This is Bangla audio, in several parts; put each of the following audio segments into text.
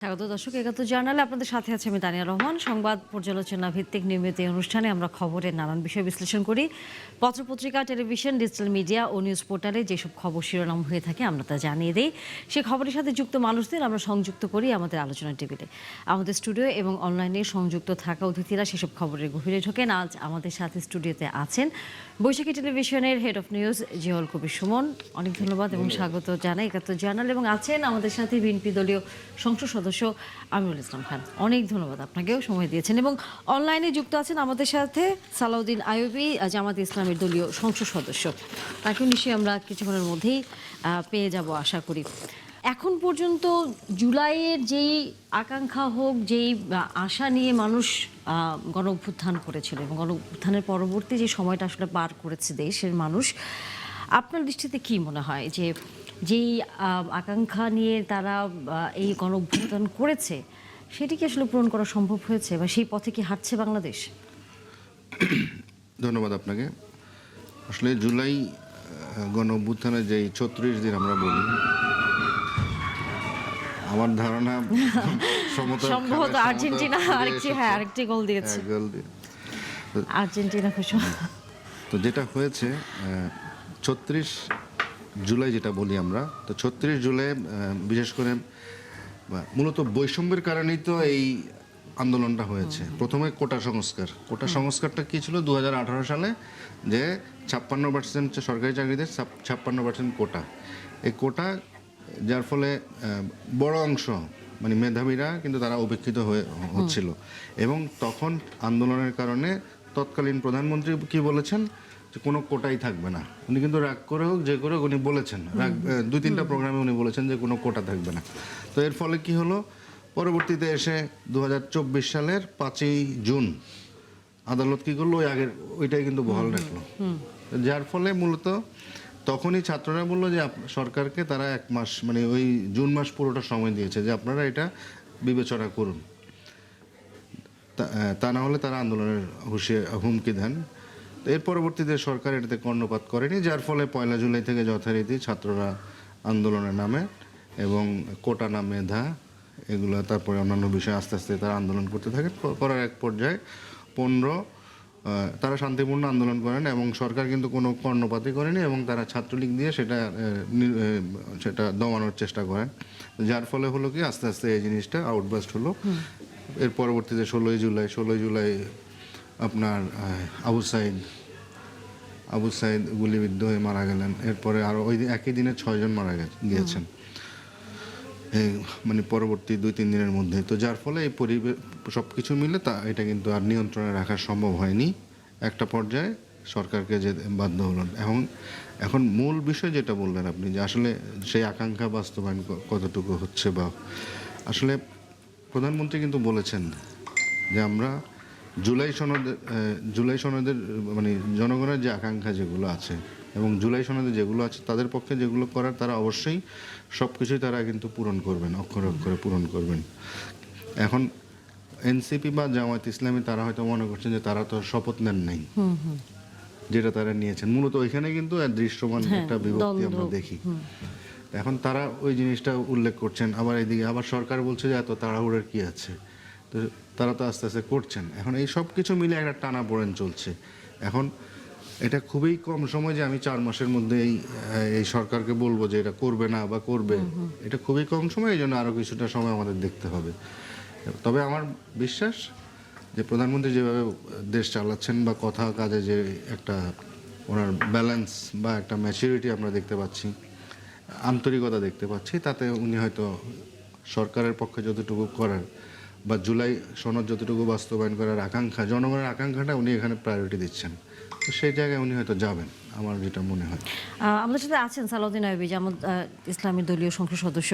স্বাগত দর্শক, ৭১ জার্নালে আপনাদের সাথে আছে আমি তানিয়া রহমান। সংবাদ পর্যালোচনা ভিত্তিক নিয়মিত এই অনুষ্ঠানে আমরা খবরের নানান বিষয় বিশ্লেষণ করি। পত্রপত্রিকা, টেলিভিশন, ডিজিটাল মিডিয়া ও নিউজ পোর্টালে যেসব খবর শিরোনাম হয়ে থাকে আমরা তা জানিয়ে দিই। সেই খবরের সাথে যুক্ত মানুষদের আমরা সংযুক্ত করি আমাদের আলোচনা টেবিলে। আমাদের স্টুডিও এবং অনলাইনে সংযুক্ত থাকা অতিথিরা সেসব খবরের গভীরে ঢোকেন। আজ আমাদের সাথে স্টুডিওতে আছেন বৈশাখী টেলিভিশনের head of news Ziaul Kabir Suman. অনেক ধন্যবাদ এবং স্বাগত জানাই ৭১ জার্নাল। এবং আছেন আমাদের সাথে বিএনপি দলীয় সংসদ সদস্য আমিরুল ইসলাম খান। অনেক ধন্যবাদ, আপনাকেও সময় দিয়েছেন। এবং অনলাইনে যুক্ত আছেন আমাদের সাথে সালাউদ্দিন আইয়ুবী, জামাত ইসলামের দলীয় সংসদ সদস্য। তাকেও নিশ্চয়ই আমরা কিছুক্ষণের মধ্যেই পেয়ে যাব আশা করি। এখন পর্যন্ত জুলাইয়ের যেই আকাঙ্ক্ষা হোক, যেই আশা নিয়ে মানুষ গণ অভ্যুত্থান করেছিল এবং গণ অভ্যুত্থানের পরবর্তী যে সময়টা আসলে পার করেছে দেশের মানুষ, আপনার দৃষ্টিতে কি মনে হয় যে যেই আকাঙ্ক্ষা নিয়ে তারা এই গণ অভ্যুত্থান করেছে সেটি কি আসলে পূরণ করা সম্ভব হয়েছে বা সেই পথে কি হাঁটছে বাংলাদেশ? ধন্যবাদ আপনাকে। আসলে জুলাই গণ অভ্যুত্থানের যে ৩৬ দিন আমরা বলি, আমার ধারণা সম্ভবত আর্জেন্টিনা আরেকটি গোল দিয়েছে। আর্জেন্টিনা খুশি। তো যেটা হয়েছে ৩৬ জুলাই যেটা বলি আমরা, তো ৩৬ জুলাই বিশেষ করে মূলত বৈষম্যের কারণেই তো এই আন্দোলনটা হয়েছে। প্রথমে কোটা সংস্কারটা কি ছিল 2018 সালে, যে 56% সরকারি চাকরিদের 56% কোটা। এই কোটা যার ফলে বড় অংশ মানে মেধাবীরা কিন্তু তারা উপেক্ষিত হচ্ছিল। এবং তখন আন্দোলনের কারণে তৎকালীন প্রধানমন্ত্রী কি বলেছেন যে কোনো কোটাই থাকবে না। উনি কিন্তু রাগ করে হোক যে করে উনি বলেছেন, দুই তিনটা প্রোগ্রামে উনি বলেছেন যে কোনো কোটা থাকবে না। তো এর ফলে কি হলো, পরবর্তীতে এসে 2024 সালের 5ই জুন আদালত কি করলো, ওইটাই কিন্তু বহাল রাখলো। যার ফলে মূলত তখনই ছাত্ররা বললো যে সরকারকে তারা 1 মাস মানে ওই জুন মাস পুরোটা সময় দিয়েছে যে আপনারা এটা বিবেচনা করুন, তা না হলে তারা আন্দোলনের হুমকি দেন। এর পরবর্তীতে সরকার এটাতে কর্ণপাত করেনি, যার ফলে 1 জুলাই থেকে যথারীতি ছাত্ররা আন্দোলনে নামে এবং কোটা না মেধা এগুলো, তারপরে অন্যান্য বিষয়ে আস্তে আস্তে তারা আন্দোলন করতে থাকে। করার এক পর্যায়ে 15 তারা শান্তিপূর্ণ আন্দোলন করেন এবং সরকার কিন্তু কোনো কর্ণপাতই করেনি এবং তারা ছাত্রলীগ দিয়ে সেটা দমানোর চেষ্টা করেন। যার ফলে হলো কি আস্তে আস্তে এই জিনিসটা আউটবাস্ট হলো। এর পরবর্তীতে 16 জুলাই আপনার আবু সাইদ গুলিবিদ্ধ হয়ে মারা গেলেন। এরপরে আরও ওই একই দিনে 6 জন মারা গিয়েছেন মানে পরবর্তী 2-3 দিনের মধ্যে। তো যার ফলে এই পরিবেশ সব কিছু মিলে এটা কিন্তু আর নিয়ন্ত্রণে রাখা সম্ভব হয়নি। একটা পর্যায়ে সরকারকে যেতে বাধ্য হলেন। এখন মূল বিষয় যেটা বললেন আপনি, যে আসলে সেই আকাঙ্ক্ষা বাস্তবায়ন কতটুকু হচ্ছে, বা আসলে প্রধানমন্ত্রী কিন্তু বলেছেন যে আমরা জুলাই সনদের মানে জনগণের যে আকাঙ্ক্ষা যেগুলো আছে এবং জুলাই সনদে যেগুলো আছে তাদের পক্ষে যেগুলো করার তারা অবশ্যই সব কিছুই তারা কিন্তু পূরণ করবেন, অক্ষরে অক্ষরে পূরণ করবেন। এখন এনসিপি বা জামায়াত ইসলামী তারা হয়তো মনে করছেন যে তারা তো শপথ নেন নাই, যেটা তারা নিয়েছেন। মূলত ওইখানে কিন্তু দৃশ্যমান একটা বিভক্তি আমরা দেখি। এখন তারা ওই জিনিসটা উল্লেখ করছেন, আবার এইদিকে আবার সরকার বলছে যে এত তাড়াহুড়োর কি আছে, তো তারা তো আস্তে আস্তে করছেন। এখন এই সব কিছু মিলে একটা টানাপোড়েন চলছে। এখন এটা খুবই কম সময় যে আমি 4 মাসের মধ্যে এই সরকারকে বলবো যে এটা করবে না বা করবে, এটা খুবই কম সময়। এই জন্য আরও কিছুটা সময় আমাদের দেখতে হবে। তবে আমার বিশ্বাস যে প্রধানমন্ত্রী যেভাবে দেশ চালাচ্ছেন বা কথা কাজে যে একটা ওনার ব্যালেন্স বা একটা ম্যাচুরিটি আমরা দেখতে পাচ্ছি, আন্তরিকতা দেখতে পাচ্ছি, তাতে উনি হয়তো সরকারের পক্ষে যতটুকু করার বা জুলাই সনদ যতটুকু বাস্তবায়ন করার আকাঙ্ক্ষা, জনগণের আকাঙ্ক্ষাটা উনি এখানে প্রায়োরিটি দিচ্ছেন। তো সেই জায়গায় উনি হয়তো যাবেন, আমার যেটা মনে হয়। আমাদের সাথে আছেন সালাউদ্দিন আইয়ুবী, জামাত ইসলামের দলীয় সংসদ সদস্য।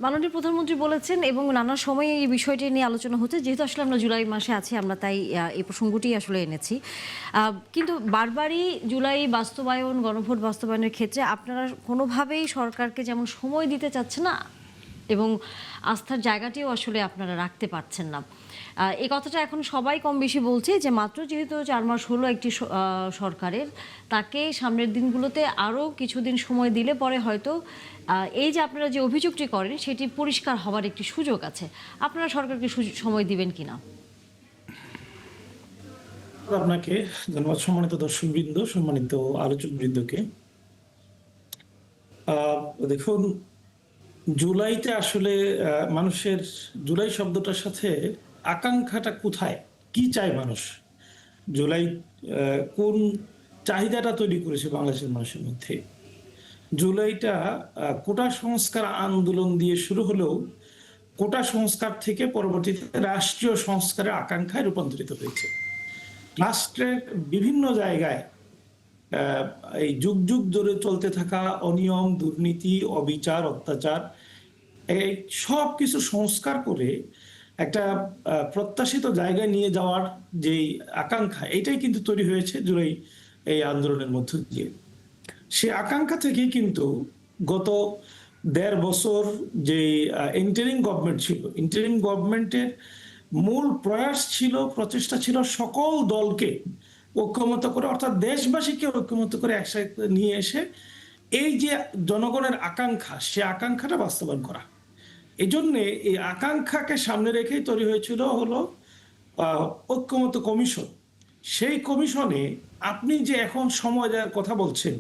মাননীয় প্রধানমন্ত্রী বলেছেন এবং নানা সময়ে এই বিষয়টি নিয়ে আলোচনা হচ্ছে, যেহেতু আসলে আমরা জুলাই মাসে আছি আমরা তাই এই প্রসঙ্গটি আসলে এনেছি। কিন্তু বারবারই জুলাই বাস্তবায়ন, গণভোট বাস্তবায়নের ক্ষেত্রে আপনারা কোনোভাবেই সরকারকে যেমন সময় দিতে চাচ্ছে না, এবং আস্থার জায়গাটিও আসলে আপনারা রাখতে পারছেন না। এই কথাটা এখন সবাই কম বেশি বলছে যে মাত্র যেহেতু 4 মাস হলো একটি সরকারের, তাকে সামনের দিনগুলোতে আরও কিছুদিন সময় দিলে পরে হয়তো এই যে আপনারা যে অভিযোগটি করেন সেটি পরিষ্কার হওয়ার একটি সুযোগ আছে। আপনারা সরকারকে সময় দিবেন কিনা? আপনাকে ধন্যবাদ, সম্মানিত দর্শকবৃন্দ, সম্মানিত আলোচকবৃন্দকে। দেখুন, জুলাইতে আসলে মানুষের জুলাই শব্দটার সাথে আকাঙ্ক্ষাটা কোথায়, কি চায় মানুষ, জুলাই কোন চাহিদাটা তৈরি করেছে বাংলাদেশের মানুষের মধ্যে। জুলাইটা কোটা সংস্কার আন্দোলন দিয়ে শুরু হলেও কোটা সংস্কার থেকে পরবর্তীতে রাষ্ট্রীয় সংস্কারের আকাঙ্ক্ষায় রূপান্তরিত হয়েছে। রাষ্ট্রের বিভিন্ন জায়গায় এই যুগ যুগ ধরে চলতে থাকা অনিয়ম, দুর্নীতি, অবিচার, অত্যাচার, এই সব কিছু সংস্কার করে একটা প্রত্যাশিত জায়গায় নিয়ে যাওয়ার যে আকাঙ্ক্ষা, এটাই কিন্তু তৈরি হয়েছে জুলাই এই আন্দোলনের মধ্য দিয়ে। সে আকাঙ্ক্ষা থেকেই কিন্তু গত 1.5 বছর যে ইন্টারিম গভর্নমেন্ট ছিল, ইন্টারিম গভর্নমেন্টের মূল প্রয়াস ছিল, প্রচেষ্টা ছিল সকল দলকে ঐক্যমত করে, অর্থাৎ দেশবাসীকে ঐক্যমত করে একসাথে নিয়ে এসে এই যে জনগণের আকাঙ্ক্ষা, সে আকাঙ্ক্ষাটা বাস্তবায়ন করা। এই জন্যে এই আকাঙ্ক্ষাকে সামনে রেখেই তৈরি হয়েছিল হলো ঐক্যমত কমিশন। সেই কমিশনে আপনি যে এখন সময় দেওয়ার কথা বলছেন,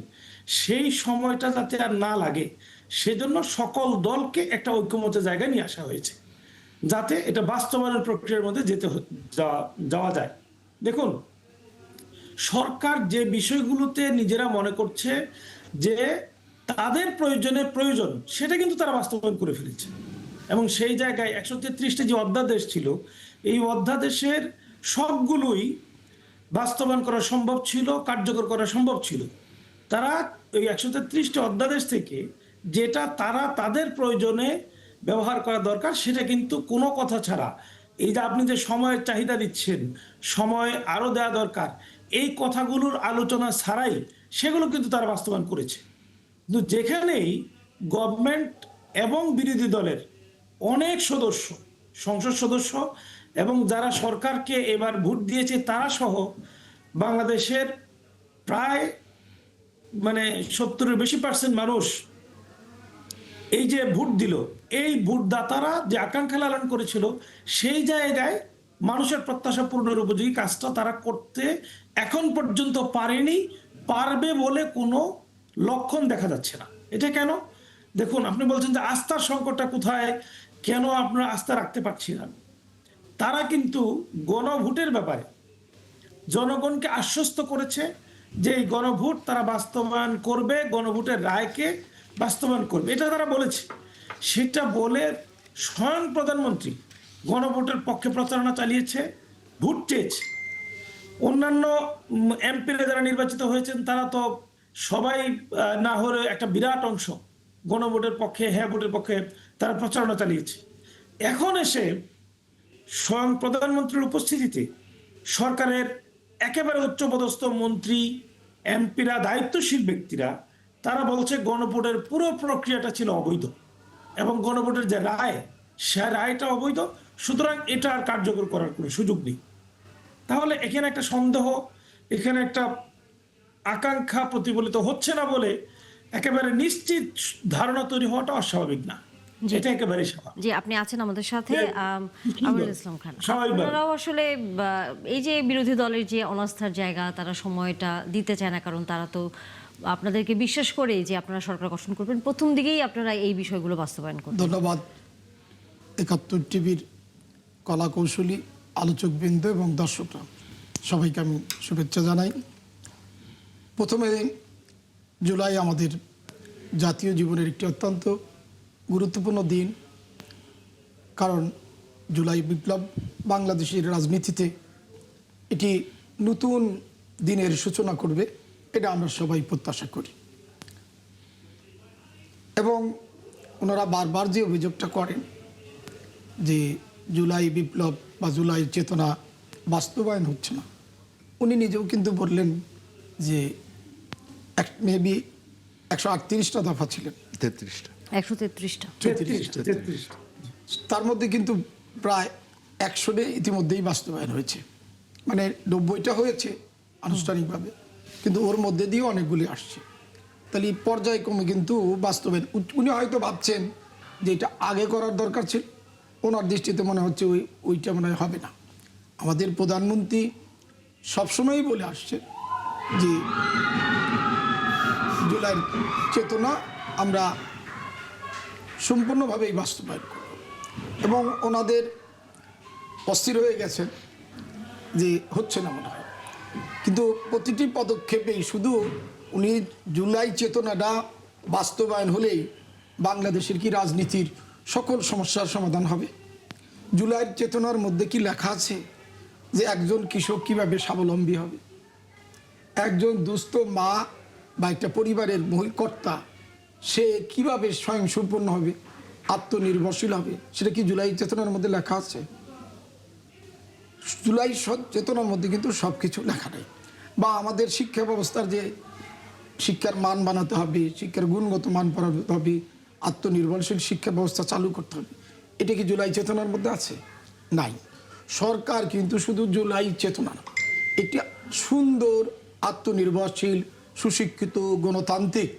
সেই সময়টা যাতে আর না লাগে সেজন্য সকল দলকে একটা ঐক্যমতের জায়গায় নিয়ে আসা হয়েছে, যাতে এটা বাস্তবায়নের প্রক্রিয়ার মধ্যে যাওয়া যায়। দেখুন, সরকার যে বিষয়গুলোতে নিজেরা মনে করছে যে তাদের প্রয়োজন, সেটা কিন্তু তারা বাস্তবায়ন করে ফেলেছে। এবং সেই জায়গায় 133টি যে অধ্যাদেশ ছিল, এই অধ্যাদেশের সবগুলোই বাস্তবায়ন করা সম্ভব ছিল, কার্যকর করা সম্ভব ছিল। তারা ওই 133টি অধ্যাদেশ থেকে যেটা তারা তাদের প্রয়োজনে ব্যবহার করা দরকার, সেটা কিন্তু কোনো কথা ছাড়া, এই যে আপনি যে সময়ের চাহিদা দিচ্ছেন, সময় আরও দেওয়া দরকার, এই কথাগুলোর আলোচনা ছাড়াই সেগুলো কিন্তু তারা বাস্তবায়ন করেছে। কিন্তু যেখানেই গভর্নমেন্ট এবং বিরোধী দলের অনেক সদস্য, সংসদ সদস্য এবং যারা সরকারকে এবার ভোট দিয়েছে তারা সহ বাংলাদেশের প্রায় 70-এর বেশি % মানুষ এই যে ভোট দিল, এই ভোটদাতারা যে আকাঙ্ক্ষা লালন করেছিল, সেই জায়গায় মানুষের প্রত্যাশা পূরণের উপযোগী কাজটা তারা করতে এখন পর্যন্ত পারেনি, পারবে বলে কোনো লক্ষণ দেখা যাচ্ছে না। এটা কেন? দেখুন, আপনি বলছেন যে আস্থার সংকটটা কোথায়, কেন আপনারা আস্থা রাখতে পারছি না। তারা কিন্তু গণভোটের ব্যাপারে জনগণকে আশ্বস্ত করেছে যে এই গণভোট তারা বাস্তবায়ন করবে, গণভোটের রায়কে বাস্তবায়ন করবে, এটা তারা বলেছে। সেটা বলে স্বয়ং প্রধানমন্ত্রী গণভোটের পক্ষে প্রচারণা চালিয়েছে, ভোট চেয়েছে। অন্যান্য এমপিরা যারা নির্বাচিত হয়েছেন তারা তো সবাই না হলে একটা বিরাট অংশ গণভোটের পক্ষে, হ্যাঁ ভোটের পক্ষে তারা প্রচারণা চালিয়েছে। এখন এসে স্বয়ং প্রধানমন্ত্রীর উপস্থিতিতে সরকারের একেবারে উচ্চপদস্থ মন্ত্রী, এমপিরা, দায়িত্বশীল ব্যক্তিরা তারা বলছে গণভোটের পুরো প্রক্রিয়াটা ছিল অবৈধ এবং গণভোটের যে রায়, সে রায়টা অবৈধ, সুতরাং এটা আর কার্যকর করার কোনো সুযোগ নেই। তাহলে এখানে একটা সন্দেহ, এখানে একটা আকাঙ্ক্ষা প্রতিফলিত হচ্ছে না বলে একেবারে নিশ্চিত ধারণা তৈরি হওয়াটা অস্বাভাবিক না, এটা একেবারে স্বাভাবিক। জি, আপনি আছেন আমাদের সাথে, আমিরুল ইসলাম খান। স্বাভাবিক। আপনারাও আসলে এই যে বিরোধী দলের যে অনাস্থার জায়গা, তারা সময়টা দিতে চায় না, কারণ তারা তো আপনাদেরকে বিশ্বাস করে যে আপনারা সরকার গঠন করবেন, প্রথম দিকেই আপনারা এই বিষয়গুলো বাস্তবায়ন করবেন। ধন্যবাদ 71 টিভির কলা কৌশলী আলোচকবৃন্দ এবং দর্শকরা, সবাইকে আমি শুভেচ্ছা জানাই। প্রথমে জুলাই আমাদের জাতীয় জীবনের একটি অত্যন্ত গুরুত্বপূর্ণ দিন, কারণ জুলাই বিপ্লব বাংলাদেশের রাজনীতিতে এটি নতুন দিনের সূচনা করবে, এটা আমরা সবাই প্রত্যাশা করি। এবং ওনারা বারবার যে অভিযোগটা করেন যে জুলাই বিপ্লব বা জুলাই চেতনা বাস্তবায়ন হচ্ছে না, উনি নিজেও কিন্তু বললেন যে মেবি 138টা দফা ছিলেন, 133টা। 33। তার মধ্যে কিন্তু প্রায় 100 ইতিমধ্যেই বাস্তবায়ন হয়েছে, মানে 90টা হয়েছে আনুষ্ঠানিকভাবে, কিন্তু ওর মধ্যে দিয়ে অনেকগুলি আসছে। তাহলে এই পর্যায়ক্রমে কিন্তু বাস্তবায়ন, উনি হয়তো ভাবছেন যে এটা আগে করার দরকার ছিল, ওনার দৃষ্টিতে মনে হচ্ছে ওইটা মনে হয় হবে না। আমাদের প্রধানমন্ত্রী সবসময়ই বলে আসছে যে জুলাইয়ের চেতনা আমরা সম্পূর্ণভাবেই বাস্তবায়ন করব, এবং ওনাদের অস্থির হয়ে গেছেন যে হচ্ছে না মনে হয়। কিন্তু প্রতিটি পদক্ষেপেই শুধু উনি জুলাই চেতনাটা বাস্তবায়ন হলেই বাংলাদেশের কি রাজনীতির সকল সমস্যার সমাধান হবে? জুলাইয়ের চেতনার মধ্যে কি লেখা আছে যে একজন কৃষক কিভাবে স্বাবলম্বী হবে, একজন দুস্থ মা বা একটা পরিবারের কর্তা সে কিভাবে স্বয়ংসম্পূর্ণ হবে, আত্মনির্ভরশীল হবে? সেটা কি জুলাই চেতনার মধ্যে লেখা আছে? জুলাই চেতনার মধ্যে কিন্তু সব কিছু লেখা নেই। বা আমাদের শিক্ষা ব্যবস্থার যে শিক্ষার মান বানাতে হবে, শিক্ষার গুণগত মান বাড়াতে হবে, আত্মনির্ভরশীল শিক্ষা ব্যবস্থা চালু করতে হবে, এটা কি জুলাই চেতনার মধ্যে আছে? নাই। সরকার কিন্তু শুধু জুলাই চেতনা না, একটি সুন্দর আত্মনির্ভরশীল সুশিক্ষিত গণতান্ত্রিক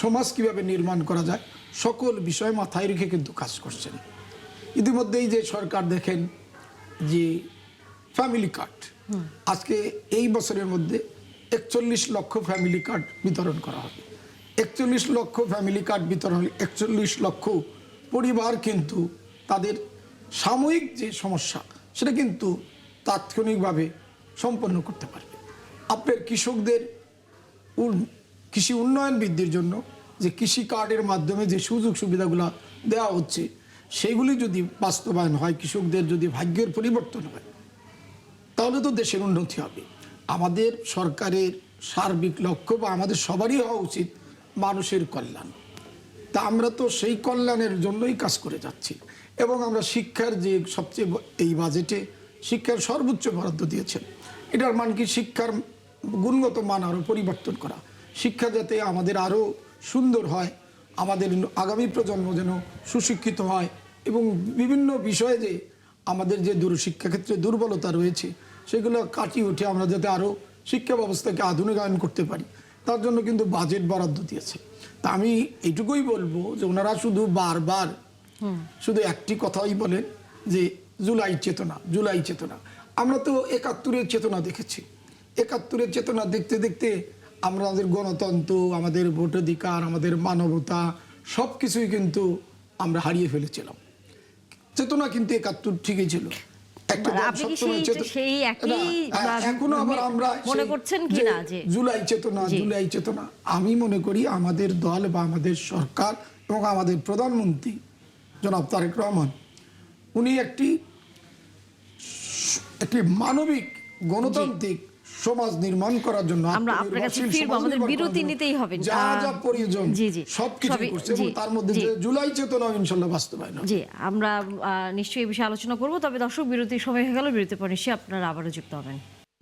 সমাজ কিভাবে নির্মাণ করা যায় সকল বিষয় মাথায় রেখে কিন্তু কাজ করছেন। ইতিমধ্যেই যে সরকার দেখেন যে ফ্যামিলি কার্ড, আজকে এই বছরের মধ্যে 41 লক্ষ ফ্যামিলি কার্ড বিতরণ করা হবে। 41 লক্ষ ফ্যামিলি কার্ড বিতরণ হলে 41 লক্ষ পরিবার কিন্তু তাদের সাময়িক যে সমস্যা সেটা কিন্তু তাৎক্ষণিকভাবে সম্পন্ন করতে পারবে। আপনার কৃষকদের কৃষি উন্নয়ন বৃদ্ধির জন্য যে কৃষি কার্ডের মাধ্যমে যে সুযোগ সুবিধাগুলো দেওয়া হচ্ছে সেগুলি যদি বাস্তবায়ন হয়, কৃষকদের যদি ভাগ্যের পরিবর্তন হয়, তাহলে তো দেশের উন্নতি হবে। আমাদের সরকারের সার্বিক লক্ষ্য বা আমাদের সবারই হওয়া উচিত মানুষের কল্যাণ। তা আমরা তো সেই কল্যাণের জন্যই কাজ করে যাচ্ছি, এবং আমরা শিক্ষার যে সবচেয়ে এই বাজেটে শিক্ষার সর্বোচ্চ বরাদ্দ দিয়েছেন। এটার মান কি শিক্ষার গুণগত মান আরও পরিবর্তন করা, শিক্ষা যাতে আমাদের আরও সুন্দর হয়, আমাদের আগামী প্রজন্ম যেন সুশিক্ষিত হয়, এবং বিভিন্ন বিষয়ে যে আমাদের যে শিক্ষাক্ষেত্রে দুর্বলতা রয়েছে সেগুলো কাটিয়ে উঠে আমরা যাতে আরও শিক্ষা ব্যবস্থাকে আধুনিকায়ন করতে পারি, তার জন্য কিন্তু বাজেট বরাদ্দ দিয়েছে। তা আমি এইটুকুই বলবো যে ওনারা শুধু বারবার শুধু একটি কথাই বলেন যে জুলাই চেতনা, জুলাই চেতনা। আমরা তো 71-এর চেতনা দেখেছি। 71-এর চেতনা দেখতে দেখতে আমাদের গণতন্ত্র, আমাদের ভোটাধিকার, আমাদের মানবতা সব কিছুই কিন্তু আমরা হারিয়ে ফেলেছিলাম। চেতনা কিন্তু 71 ঠিকই ছিল। এখনো আবার আমরা মনে করছেন কিনা যে জুলাই চেতনা, জুলাই চেতনা? আমি মনে করি আমাদের দল বা আমাদের সরকার এবং আমাদের প্রধানমন্ত্রী জনাব তারেক রহমান উনি একটি মানবিক গণতান্ত্রিক সমাজ নির্মাণ করার জন্য আমরা আপনার কাছে ফিরবো, আমাদের বিরতি নিতেই হবে। যা যা প্রয়োজন সবকিছু করছে, এবং তার মধ্যে যে জুলাই চেতনা ইনশাআল্লাহ বাস্তবায়ন হবে। জি, আমরা নিশ্চয়ই এই বিষয়ে আলোচনা করব। তবে দর্শক, বিরতির সময় হয়ে গেল, বিরতির পর নিশ্চয়ই আপনারা আবারও যুক্ত হবেন।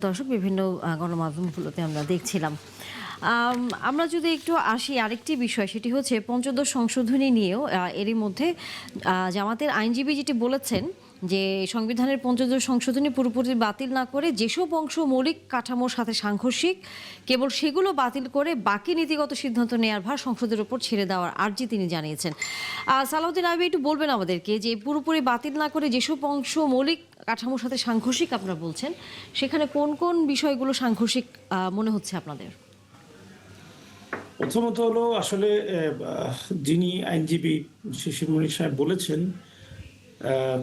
দর্শক, বিভিন্ন গণমাধ্যমগুলোতে আমরা দেখছিলাম। আমরা যদি একটু আসি আরেকটি বিষয়, সেটি হচ্ছে পঞ্চদশ সংশোধনী নিয়েও এরই মধ্যে জামাতের আইনজীবী যেটি বলেছেন যে সংবিধানের পঞ্চদশ সংশোধনী পুরোপুরি বাতিল না করে যেসব অংশ মৌলিক কাঠামোর সাথে সাংঘর্ষিক কেবল সেগুলো বাতিল করে বাকি নীতিগত সিদ্ধান্ত নেওয়ার ভার সংসদের উপর ছেড়ে দেওয়ার আর্জি তিনি জানিয়েছেন। সালাউদ্দিন আইয়ুবী একটু বলবেন আমাদেরকে যে পুরোপুরি বাতিল না করে যেসব অংশ মৌলিক কাঠামোর সাথে সাংঘর্ষিক আপনারা বলছেন, সেখানে কোন কোন বিষয়গুলো সাংঘর্ষিক মনে হচ্ছে আপনাদের? প্রথমত হলো আসলে যিনি আইনজীবী শিশির মনির সাহেব বলেছেন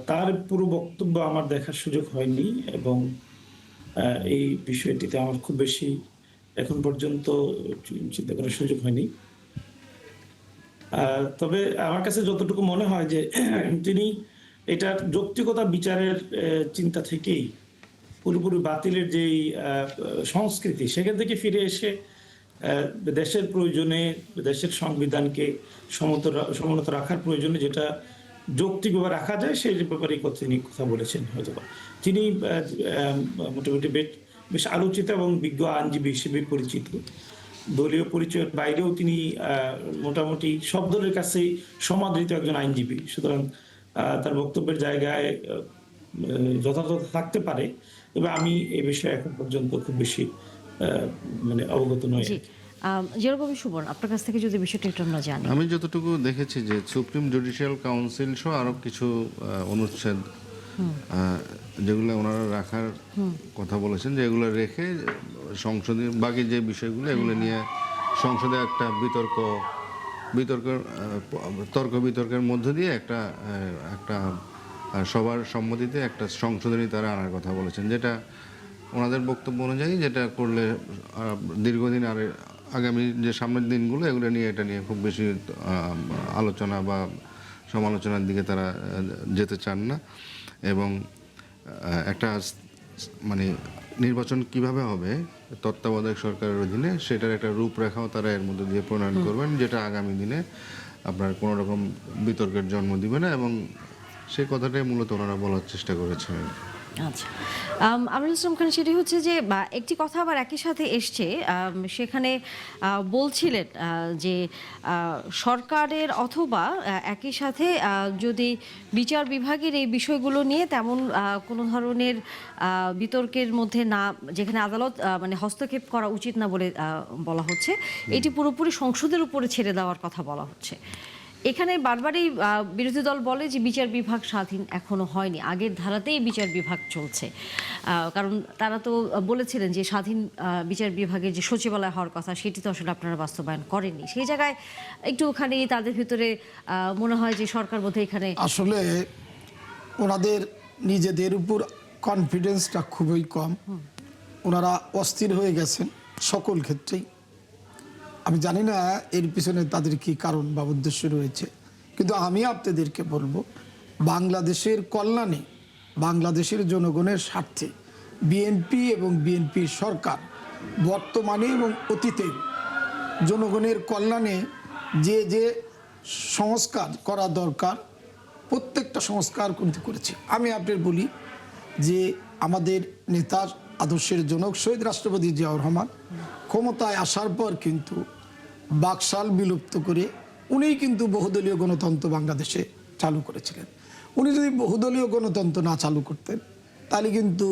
তার পুরো বক্তব্য আমার দেখার সুযোগ হয়নি, এবং এই বিষয়টিতে আমার খুব বেশি এখন পর্যন্ত চিন্তা করার সুযোগ হয়নি। তবে আমার কাছে যতটুকু মনে হয় যে তিনি এটার যৌক্তিকতা বিচারের চিন্তা থেকেই পুরোপুরি বাতিলের যেই সংস্কৃতি সেখান থেকে ফিরে এসে দেশের প্রয়োজনে, দেশের সংবিধানকে সমুন্নত রাখার প্রয়োজনে যেটা যৌক্তিকভাবে রাখা যায় সেই ব্যাপারে তিনি কথা বলেছেন। হয়তো তিনি মোটামুটি বেশ আলোচিত এবং বিজ্ঞ আইনজীবী হিসেবে পরিচিত। দলীয় পরিচয়ের বাইরেও তিনি মোটামুটি সব দলের কাছেই সমাদৃত একজন আইনজীবী। সুতরাং তার বক্তব্যের জায়গায় যথাযথ থাকতে পারে, তবে আমি এ বিষয়ে এখন পর্যন্ত খুব বেশি মানে অবগত নই। জি যেরকম সুবর্ণ, আপনার কাছ থেকে যদি বিষয়টা একটু আমরা জানি। আমি যতটুকু দেখেছি যে সুপ্রিম জুডিশিয়াল কাউন্সিল সহ আরো কিছু অনুচ্ছেদ যেগুলো ওনারা রাখার কথা বলেছেন, যে এগুলো রেখে সংসদে বাকি যে বিষয়গুলো এগুলো নিয়ে সংসদে একটা তর্ক বিতর্কের মধ্য দিয়ে একটা সবার সম্মতিতে একটা সংশোধনী তারা আনার কথা বলেছেন, যেটা ওনাদের বক্তব্য অনুযায়ী যেটা করলে দীর্ঘদিন আর আগামী যে সামনের দিনগুলো এগুলো নিয়ে এটা নিয়ে খুব বেশি আলোচনা বা সমালোচনার দিকে তারা যেতে চান না। এবং একটা মানে নির্বাচন কিভাবে হবে তত্ত্বাবধায়ক সরকারের অধীনে সেটার একটা রূপরেখাও তারা এর মধ্যে দিয়ে প্রণয়ন করবেন, যেটা আগামী দিনে আপনার কোনো রকম বিতর্কের জন্ম দিবে না, এবং সেই কথাটাই মূলত ওনারা বলার চেষ্টা করেছেন। আচ্ছা আমরুল ইসলাম খান, সেটি হচ্ছে যে একটি কথা আবার একই সাথে এসছে, সেখানে বলছিলেন যে সরকারের অথবা একই সাথে যদি বিচার বিভাগের এই বিষয়গুলো নিয়ে তেমন কোনো ধরনের বিতর্কের মধ্যে না, যেখানে আদালত মানে হস্তক্ষেপ করা উচিত না বলে বলা হচ্ছে, এটি পুরোপুরি সংসদের উপরে ছেড়ে দেওয়ার কথা বলা হচ্ছে। এখানে বারবারই বিরোধী দল বলে যে বিচার বিভাগ স্বাধীন এখনো হয়নি, আগের ধারাতেই বিচার বিভাগ চলছে, কারণ তারা তো বলেছিলেন যে স্বাধীন বিচার বিভাগের যে সচিবালয় হওয়ার কথা সেটি তো আসলে আপনারা বাস্তবায়ন করেননি। সেই জায়গায় একটুখানি তাদের ভিতরে মনে হয় যে সরকার বোধহয় এখানে আসলে ওনাদের নিজেদের উপর কনফিডেন্সটা খুবই কম, ওনারা অস্থির হয়ে গেছেন সকল ক্ষেত্রেই। আমি জানি না এর পিছনে তাদের কি কারণ বা উদ্দেশ্য রয়েছে, কিন্তু আমি আপনাদেরকে বলবো বাংলাদেশের কল্যাণে, বাংলাদেশের জনগণের স্বার্থে বিএনপি এবং বিএনপির সরকার বর্তমানে এবং অতীতে জনগণের কল্যাণে যে যে সংস্কার করা দরকার প্রত্যেকটা সংস্কার কিন্তু করেছে। আমি আপনাদের বলি যে আমাদের নেতার আদর্শের জনক শহীদ রাষ্ট্রপতি জিয়াউর রহমান ক্ষমতায় আসার পর কিন্তু বাকশাল বিলুপ্ত করে উনিই কিন্তু বহুদলীয় গণতন্ত্র বাংলাদেশে চালু করেছিলেন। উনি যদি বহুদলীয় গণতন্ত্র না চালু করতেন তাহলে কিন্তু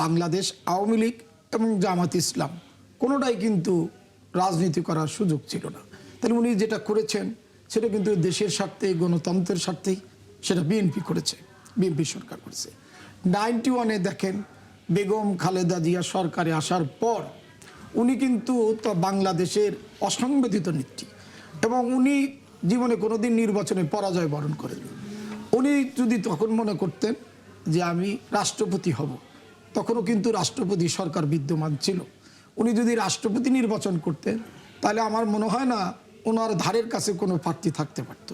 বাংলাদেশ আওয়ামী লীগ এবং জামাত ইসলাম কোনোটাই কিন্তু রাজনীতি করার সুযোগ ছিল না। তাহলে উনি যেটা করেছেন সেটা কিন্তু দেশের স্বার্থে, গণতন্ত্রের স্বার্থেই সেটা বিএনপি করেছে, বিএনপি সরকার করেছে। 91-এ দেখেন বেগম খালেদা জিয়া সরকারে আসার পর উনি কিন্তু বাংলাদেশের অসংবেদিত নেত্রী, এবং উনি জীবনে কোনোদিন নির্বাচনে পরাজয় বরণ করেনি। উনি যদি তখন মনে করতেন যে আমি রাষ্ট্রপতি হব, তখনও কিন্তু রাষ্ট্রপতি সরকার বিদ্যমান ছিল। উনি যদি রাষ্ট্রপতি নির্বাচন করতেন তাহলে আমার মনে হয় না ওনার ধারের কাছে কোনো প্রার্থী থাকতে পারত,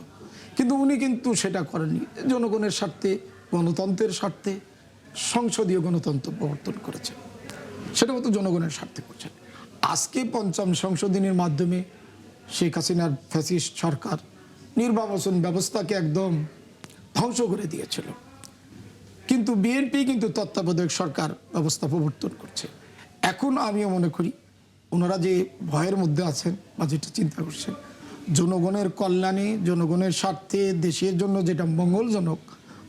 কিন্তু উনি কিন্তু সেটা করেননি। জনগণের স্বার্থে, গণতন্ত্রের স্বার্থে সংসদীয় গণতন্ত্র প্রবর্তন করেছে, সেটাও তো জনগণের স্বার্থে করছেন। আজকে পঞ্চম সংশোধনীর মাধ্যমে শেখ হাসিনার ফ্যাসিস্ট সরকার নির্বাচন ব্যবস্থাকে একদম ধ্বংস করে দিয়েছিল, কিন্তু বিএনপি কিন্তু তত্ত্বাবধায়ক সরকার ব্যবস্থা প্রবর্তন করছে। এখন আমিও মনে করি ওনারা যে ভয়ের মধ্যে আছেন বা যেটা চিন্তা করছেন, জনগণের কল্যাণে, জনগণের স্বার্থে, দেশের জন্য যেটা মঙ্গলজনক,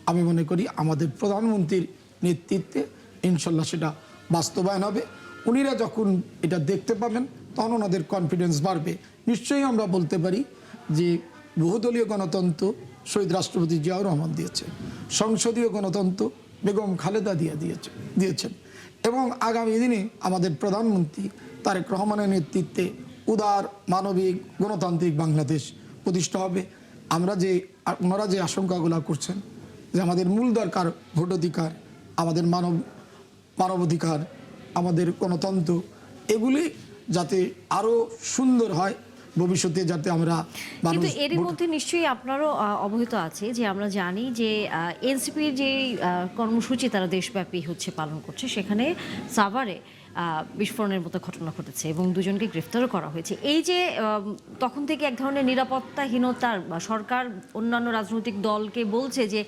আমি মনে করি আমাদের প্রধানমন্ত্রীর নেতৃত্বে ইনশাল্লাহ সেটা বাস্তবায়ন হবে। উনিরা যখন এটা দেখতে পাবেন তখন ওনাদের কনফিডেন্স বাড়বে। নিশ্চয়ই আমরা বলতে পারি যে বহুদলীয় গণতন্ত্র শহীদ রাষ্ট্রপতি জিয়াউর রহমান দিয়েছে, সংসদীয় গণতন্ত্র বেগম খালেদা দিয়েছেন, এবং আগামী দিনে আমাদের প্রধানমন্ত্রী তারেক রহমানের নেতৃত্বে উদার, মানবিক, গণতান্ত্রিক বাংলাদেশ প্রতিষ্ঠা হবে। ওনারা যে আশঙ্কাগুলো করছেন যে আমাদের মূল দরকার ভোটাধিকার, আমাদের মানবাধিকার, আমাদের গণতন্ত্র, এগুলি যাতে আরো সুন্দর হয় ভবিষ্যতে, যাতে আমরা কিন্তু এর মধ্যে নিশ্চয়ই আপনারও অবহিত আছে যে আমরা জানি যে এনসিপির যে কর্মসূচি তারা দেশব্যাপী হচ্ছে পালন করছে, সেখানে সাভারে বিস্ফোরণের মতো ঘটনা ঘটেছে এবং দুজনকে গ্রেফতারও করা হয়েছে। এই যে তখন থেকে এক ধরনের নিরাপত্তাহীনতার সরকার অন্যান্য রাজনৈতিক দলকে বলছে যে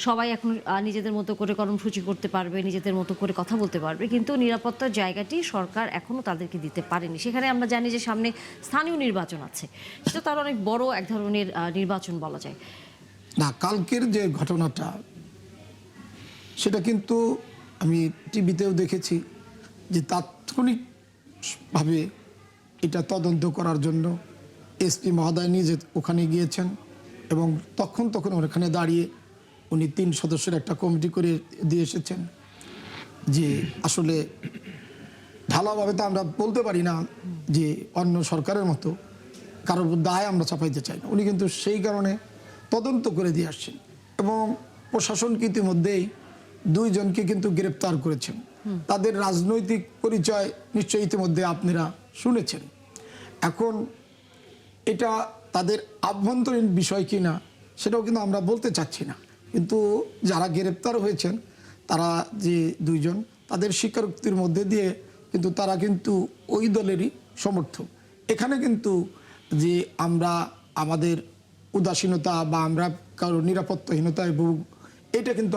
সবাই এখন নিজেদের মতো করে কর্মসূচি করতে পারবে, নিজেদের মতো করে কথা বলতে পারবে, কিন্তু নিরাপত্তার জায়গাটি সরকার এখনও তাদেরকে দিতে পারেনি। সেখানে আমরা জানি যে সামনে স্থানীয় নির্বাচন আছে, সেটা তার অনেক বড় এক ধরনের নির্বাচন বলা যায়। না, কালকের যে ঘটনাটা সেটা কিন্তু আমি টিভিতেও দেখেছি যে তাৎক্ষণিকভাবে এটা তদন্ত করার জন্য এসপি মহোদয় নিজে ওখানে গিয়েছেন এবং তখন ওখানে দাঁড়িয়ে উনি 3 সদস্যের একটা কমিটি করে দিয়ে এসেছেন যে আসলে ঢালাওভাবে তো আমরা বলতে পারি না যে অন্য সরকারের মতো কারোর দায় আমরা চাপাইতে চাই না। উনি কিন্তু সেই কারণে তদন্ত করে দিয়ে আসছেন এবং প্রশাসনকে ইতিমধ্যেই 2 জনকে কিন্তু গ্রেপ্তার করেছেন। তাদের রাজনৈতিক পরিচয় নিশ্চয়ই ইতিমধ্যে আপনারা শুনেছেন। এখন এটা তাদের আভ্যন্তরীণ বিষয় কিনা সেটাও কিন্তু আমরা বলতে চাচ্ছি না, কিন্তু যারা গ্রেপ্তার হয়েছেন তারা যে 2 জন, তাদের স্বীকারোক্তির মধ্যে দিয়ে কিন্তু তারা কিন্তু ওই দলেরই সমর্থক। এখানে কিন্তু যে আমরা আমাদের উদাসীনতা বা আমরা কারো নিরাপত্তাহীনতায় ভুগ, এটা কিন্তু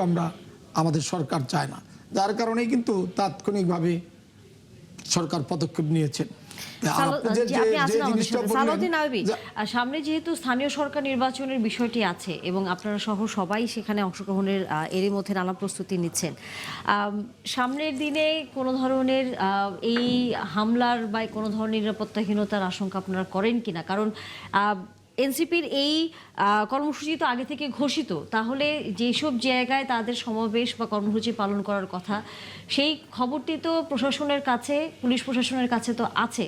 আমাদের সরকার চায় না, যার কারণেই কিন্তু তাৎক্ষণিকভাবে সরকার পদক্ষেপ নিয়েছেন। সামনে যেহেতু স্থানীয় সরকার নির্বাচনের বিষয়টি আছে এবং আপনারা সহ সবাই সেখানে অংশগ্রহণের এরই মধ্যে নানা প্রস্তুতি নিচ্ছেন, সামনের দিনে কোনো ধরনের এই হামলার বা কোনো ধরনের নিরাপত্তাহীনতার আশঙ্কা আপনারা করেন কিনা? কারণ এনসিপির এই কর্মসূচি তো আগে থেকে ঘোষিত, তাহলে যেসব জায়গায় তাদের সমাবেশ বা কর্মসূচি পালন করার কথা সেই খবরটি তো প্রশাসনের কাছে, পুলিশ প্রশাসনের কাছে তো আছে,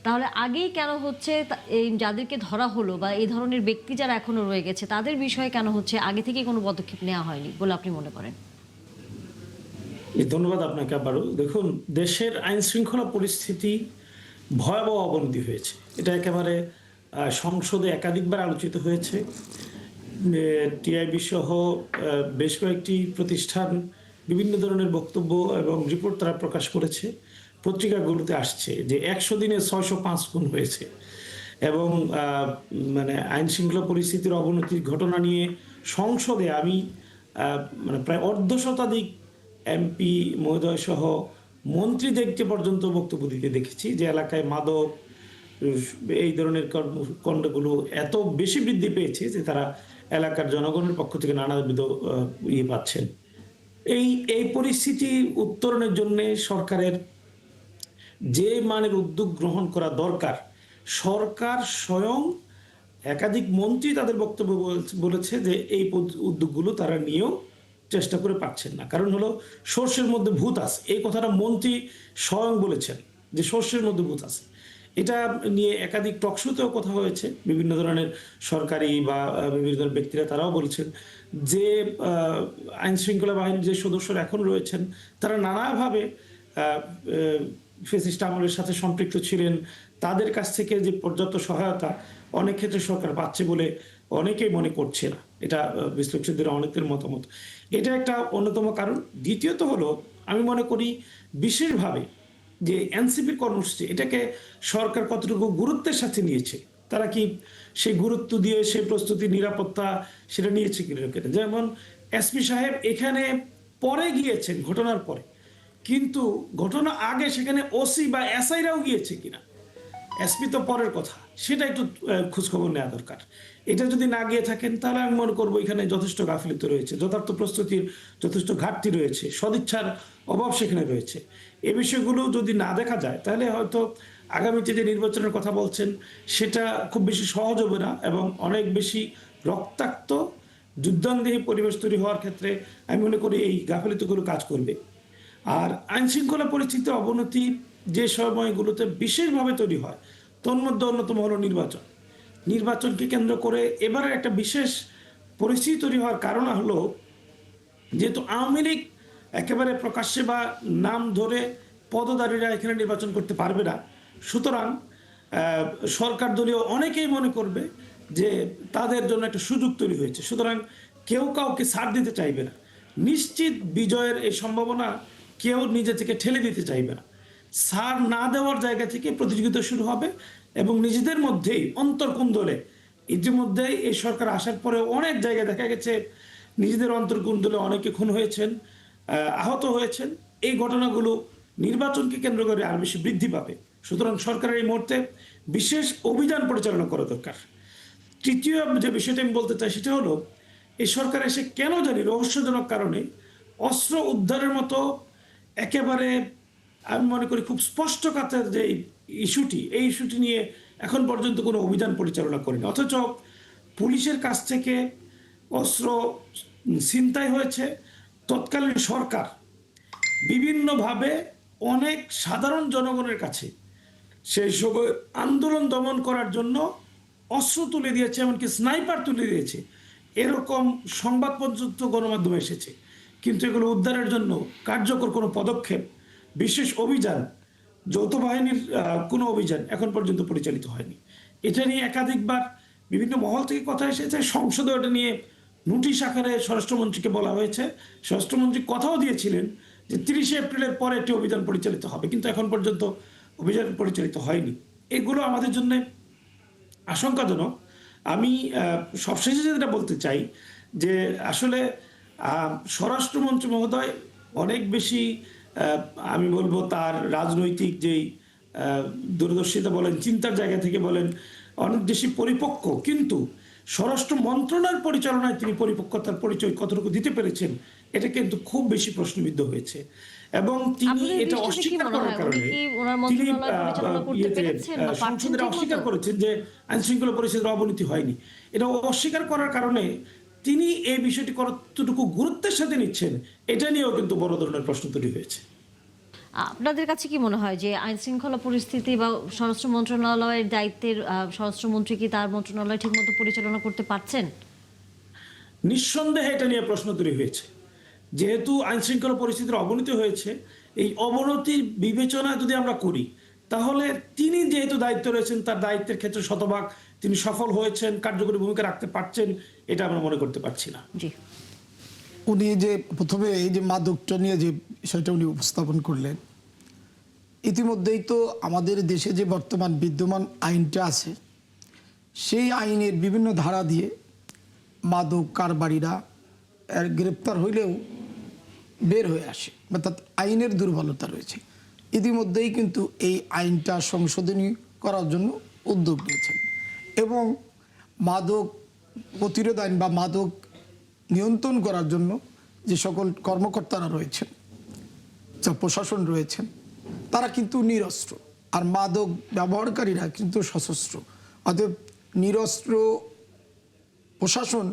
তাহলে আগেই কেন হচ্ছে এই যাদেরকে ধরা হলো বা এই ধরনের ব্যক্তি যারা এখনো রয়ে গেছে তাদের বিষয়ে কেন হচ্ছে আগে থেকে কোনো পদক্ষেপ নেওয়া হয়নি বলে আপনি মনে করেন? ধন্যবাদ আপনাকে আবারও। দেখুন, দেশের আইন শৃঙ্খলা পরিস্থিতি ভয়াবহ অবনতি হয়েছে, এটা একেবারে সংসদে একাধিকবার আলোচিত হয়েছে। টিআইবি সহ বেশ কয়েকটি প্রতিষ্ঠান বিভিন্ন ধরনের বক্তব্য এবং রিপোর্ট তারা প্রকাশ করেছে, পত্রিকাগুলোতে আসছে যে 100 দিনে 605 খুন হয়েছে এবং মানে আইন শৃঙ্খলা পরিস্থিতির অবনতির ঘটনা নিয়ে সংসদে আমি মানে প্রায় অর্ধশতাধিক এমপি মহোদয় সহ মন্ত্রীদেরকে পর্যন্ত বক্তব্য দিতে দেখেছি যে এলাকায় মাদক এই ধরনের কর্মকাণ্ডগুলো এত বেশি বৃদ্ধি পেয়েছে যে তারা এলাকার জনগণের পক্ষ থেকে নানাবিধ পাচ্ছেন। এই পরিস্থিতি উত্তরণের জন্য সরকারের যে মানের উদ্যোগ গ্রহণ করা দরকার, সরকার স্বয়ং একাধিক মন্ত্রী তাদের বক্তব্য বলেছে যে এই উদ্যোগগুলো তারা নিয়েও চেষ্টা করে পাচ্ছেন না। কারণ হলো সর্ষের মধ্যে ভূত আছে, এই কথাটা মন্ত্রী স্বয়ং বলেছেন যে সর্ষের মধ্যে ভূত আছে। এটা নিয়ে একাধিক টকশোতেও কথা হয়েছে, বিভিন্ন ধরনের সরকারি বা বিভিন্ন ধরনের ব্যক্তিরা তারাও বলছেন যে আইন শৃঙ্খলা বাহিনীর যে সদস্যরা এখন রয়েছেন তারা নানাভাবে ফ্যাসিস্ট আমলের সাথে সম্পৃক্ত ছিলেন, তাদের কাছ থেকে যে পর্যাপ্ত সহায়তা অনেক ক্ষেত্রে সরকার পাচ্ছে বলে অনেকেই মনে করছে না। এটা বিশ্লেষকদের অনেকের মতামত, এটা একটা অন্যতম কারণ। দ্বিতীয়ত হলো আমি মনে করি বিশেষভাবে যে এনসিপির কর্মসূচি, এটাকে সরকার কতটুকু গুরুত্বের সাথে নিয়েছে, তারা কি সেই গুরুত্ব দিয়ে সেই প্রস্তুতি নিরাপত্তা সেটা নিয়েছে কিনা। যেমন এসপি সাহেব এখানে পরে গিয়েছেন ঘটনার পরে, কিন্তু ঘটনা আগে সেখানে ওসি বা এসআইরাও গিয়েছে কিনা, এসপি তো পরের কথা, সেটা একটু খোঁজখবর নেওয়া দরকার। এটা যদি না গিয়ে থাকেন তাহলে আমি মনে করবো এখানে যথেষ্ট গাফিলতি রয়েছে, যথার্থ প্রস্তুতির যথেষ্ট ঘাটতি রয়েছে, সদিচ্ছার অভাব সেখানে রয়েছে। এই বিষয়গুলো যদি না দেখা যায় তাহলে হয়তো আগামীতে যে নির্বাচনের কথা বলছেন সেটা খুব বেশি সহজ হবে না এবং অনেক বেশি রক্তাক্ত যুদ্ধান্দেহী পরিবেশ তৈরি হওয়ার ক্ষেত্রে আমি মনে করি এই গাফিলতিগুলো কাজ করবে। আর আইন শৃঙ্খলা পরিস্থিতির অবনতি যে সময়গুলোতে বিশেষভাবে তৈরি হয় তোর মধ্যে অন্যতম হলো নির্বাচনকে কেন্দ্র করে এবারে একটা বিশেষ পরিস্থিতি তৈরি হওয়ার কারণ হলো যেহেতু আওয়ামী লীগ একেবারে প্রকাশ্যে বা নাম ধরে পদধারীরা এখানে নির্বাচন করতে পারবে না, সুতরাং সরকার দলীয় অনেকেই মনে করবে যে তাদের জন্য একটা সুযোগ তৈরি হয়েছে, সুতরাং কেউ কাউকে ছাড় দিতে চাইবে না, নিশ্চিত বিজয়ের এই সম্ভাবনা কেউ নিজে থেকে ঠেলে দিতে চাইবে না। ছাড় না দেওয়ার জায়গা থেকে প্রতিযোগিতা শুরু হবে এবং নিজেদের মধ্যেই অন্তর্কুন্দলে ইতিমধ্যেই এই সরকার আসার পরে অনেক জায়গায় দেখা গেছে নিজেদের অন্তর্কুন্দলে অনেকে খুন হয়েছেন, আহত হয়েছেন। এই ঘটনাগুলো নির্বাচনকে কেন্দ্র করে আরো বেশি বৃদ্ধি পাবে। সুতরাং সরকারের এই মুহূর্তে বিশেষ অভিযান পরিচালনা করা দরকার। তৃতীয় যে বিষয়টা আমি বলতে চাই সেটা হলো, এই সরকার এসে কেন জানি রহস্যজনক কারণে অস্ত্র উদ্ধারের মতো একেবারে আমি মনে করি খুব স্পষ্ট কাতের যে ইস্যুটি, এই ইস্যুটি নিয়ে এখন পর্যন্ত কোনো অভিযান পরিচালনা করেনি। অথচ পুলিশের কাছ থেকে অস্ত্র ছিনতাই হয়েছে, তৎকালীন সরকার বিভিন্নভাবে অনেক সাধারণ জনগণের কাছে সেই সময় আন্দোলন দমন করার জন্য অস্ত্র তুলে দিয়েছে, এমনকি স্নাইপার তুলে দিয়েছে, এরকম সংবাদ পর্যন্ত গণমাধ্যমে এসেছে। কিন্তু এগুলো উদ্ধারের জন্য কার্যকর কোনো পদক্ষেপ, বিশেষ অভিযান, যৌথ বাহিনীর কোনো অভিযান এখন পর্যন্ত পরিচালিত হয়নি। এটা নিয়ে একাধিকবার বিভিন্ন মহল থেকে কথা এসেছে, সংসদে এটা নিয়ে নোটিশ আকারে স্বরাষ্ট্রমন্ত্রীকে বলা হয়েছে। স্বরাষ্ট্রমন্ত্রী কথাও দিয়েছিলেন যে 30শে এপ্রিলের পরে একটি অভিযান পরিচালিত হবে, কিন্তু এখন পর্যন্ত অভিযান পরিচালিত হয়নি। এগুলো আমাদের জন্য আশঙ্কাজনক। আমি সবশেষে যেটা বলতে চাই যে আসলে স্বরাষ্ট্রমন্ত্রী মহোদয় অনেক বেশি আমি বলবো তার রাজনৈতিক যেই দূরদর্শিতা বলেন, চিন্তার জায়গা থেকে বলেন, অনেক বেশি পরিপক্ক, কিন্তু স্বরাষ্ট্র মন্ত্রণালয় পরিচালনায় তিনি পরিপক্কতার পরিচয় কতটুকু দিতে পেরেছেন এটা কিন্তু খুব বেশি প্রশ্নবিদ্ধ হয়েছে। এবং তিনি এটা অস্বীকার করার কারণে তিনি সংসদে অস্বীকার করেছেন যে আইন শৃঙ্খলা পরিস্থিতির অবনতি হয়নি। এটা অস্বীকার করার কারণে তিনি এই বিষয়টি কতটুকু গুরুত্বের সাথে নিচ্ছেন এটা নিয়েও কিন্তু বড় ধরনের প্রশ্ন তৈরি হয়েছে। আপনাদের কাছে কি মনে হয় যে আইন শৃঙ্খলা পরিস্থিতি বা স্বরাষ্ট্র মন্ত্রণালয়ের দায়িত্বের স্বরাষ্ট্রমন্ত্রী কি তার মন্ত্রণালয় ঠিকমতো পরিচালনা করতে পারছেন? নিঃসন্দেহে এটা নিয়ে প্রশ্ন তৈরি হয়েছে। যেহেতু আইন শৃঙ্খলা পরিস্থিতির অবনতি হয়েছে, এই অবনতির বিবেচনা যদি আমরা করি তাহলে তিনি যেহেতু দায়িত্ব রয়েছেন তার দায়িত্বের ক্ষেত্রে শতভাগ তিনি সফল হয়েছেন, কার্যকরী ভূমিকা রাখতে পারছেন, এটা আমরা মনে করতে পারছি না। জি, উনি যে প্রথমে এই যে মাদকটা নিয়ে যে বিষয়টা উনি উপস্থাপন করলেন, ইতিমধ্যেই তো আমাদের দেশে যে বর্তমান বিদ্যমান আইনটা আছে সেই আইনের বিভিন্ন ধারা দিয়ে মাদক কারবারিরা গ্রেপ্তার হইলেও বের হয়ে আসে, অর্থাৎ আইনের দুর্বলতা রয়েছে। ইতিমধ্যেই কিন্তু এই আইনটা সংশোধনী করার জন্য উদ্যোগ নিয়েছেন এবং মাদক প্রতিরোধ আইন বা মাদক নিয়ন্ত্রণ করার জন্য যে সকল কর্মকর্তারা রয়েছেন, যা প্রশাসন রয়েছেন, তারা কিন্তু নিরস্ত্র, আর মাদক ব্যবহারকারীরা কিন্তু সশস্ত্র। অতএব নিরস্ত্র প্রশাসন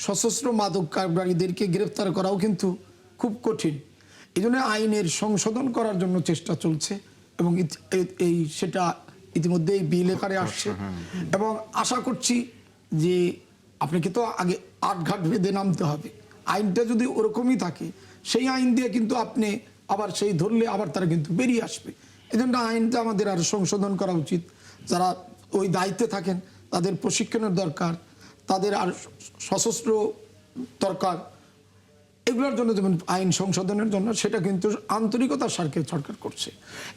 সশস্ত্র মাদক কারবারিদেরকে গ্রেফতার করাও কিন্তু খুব কঠিন। এই জন্য আইনের সংশোধন করার জন্য চেষ্টা চলছে এবং এই সেটা ইতিমধ্যে এই বিল আকারে আসছে এবং আশা করছি যে আপনাকে তো আগে আটঘাট বেঁধে নামতে হবে। আইনটা যদি ওরকমই থাকে সেই আইন দিয়ে কিন্তু আপনি আবার সেই ধরলে আবার তারা কিন্তু বেরিয়ে আসবে। এই জন্য আইনটা আমাদের আরো সংশোধন করা উচিত। যারা ওই দায়িত্বে থাকেন তাদের প্রশিক্ষণের দরকার, তাদের আর সশস্ত্র দরকার। এগুলোর জন্য যেমন আইন সংশোধনের জন্য সেটা কিন্তু আন্তরিকতার স্বার্থে সরকার করছে।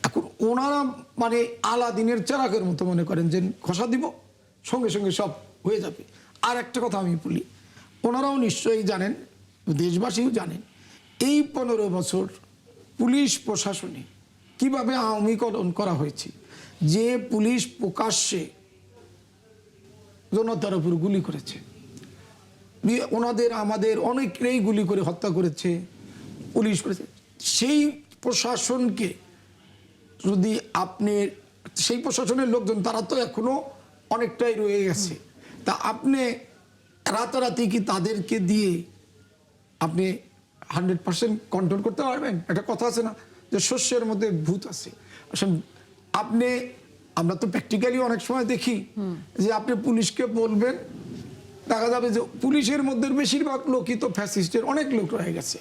এখন ওনারা মানে আলাদিনের চেরাগের মতো মনে করেন যে ঘষা দিব সঙ্গে সঙ্গে সব হয়ে যাবে। আর একটা কথা আমি বলি, ওনারাও নিশ্চয়ই জানেন, দেশবাসীও জানেন, এই 15 বছর পুলিশ প্রশাসনে কিভাবে আওয়ামীকরণ করা হয়েছে। যে পুলিশ প্রকাশ্যে জনতার উপর গুলি করেছে, ওনাদের আমাদের অনেকেই গুলি করে হত্যা করেছে, পুলিশ করেছে, সেই প্রশাসনকে যদি আপনি সেই প্রশাসনের লোকজন তারা তো এখনো অনেকটাই রয়ে গেছে, তা আপনি রাতারাতি কি তাদেরকে দিয়ে আপনি 100% কন্ট্রোল করতে পারবেন? একটা কথা আছে না যে শস্যের মধ্যে ভূত আছে। আসলে আপনি, আমরা তো প্র্যাকটিক্যালি অনেক সময় দেখি যে আপনি পুলিশকে বলবেন, দেখা যাবে যে পুলিশের মধ্যে বেশিরভাগ লোকই তো ফ্যাসিস্টের অনেক লোক রয়ে গেছে,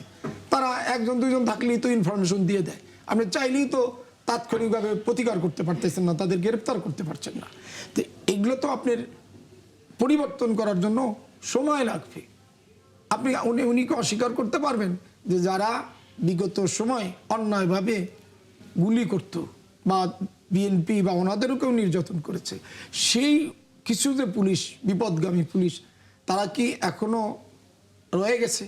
তারা একজন দুইজন থাকলেই তো ইনফরমেশন দিয়ে দেয়, আপনি চাইলেই তো তাৎক্ষণিকভাবে প্রতিকার করতে পারতেছেন না, তাদের গ্রেপ্তার করতে পারছেন না। তো এগুলো তো আপনার পরিবর্তন করার জন্য সময় লাগবে। আপনি উনিকে অস্বীকার করতে পারবেন যে যারা বিগত সময় অন্যায়ভাবে গুলি করত, বা বিএনপি বা ওনাদেরকেও নির্যাতন করেছে, সেই কিছু যে পুলিশ, বিপদগামী পুলিশ, তারা কি এখনো রয়ে গেছে?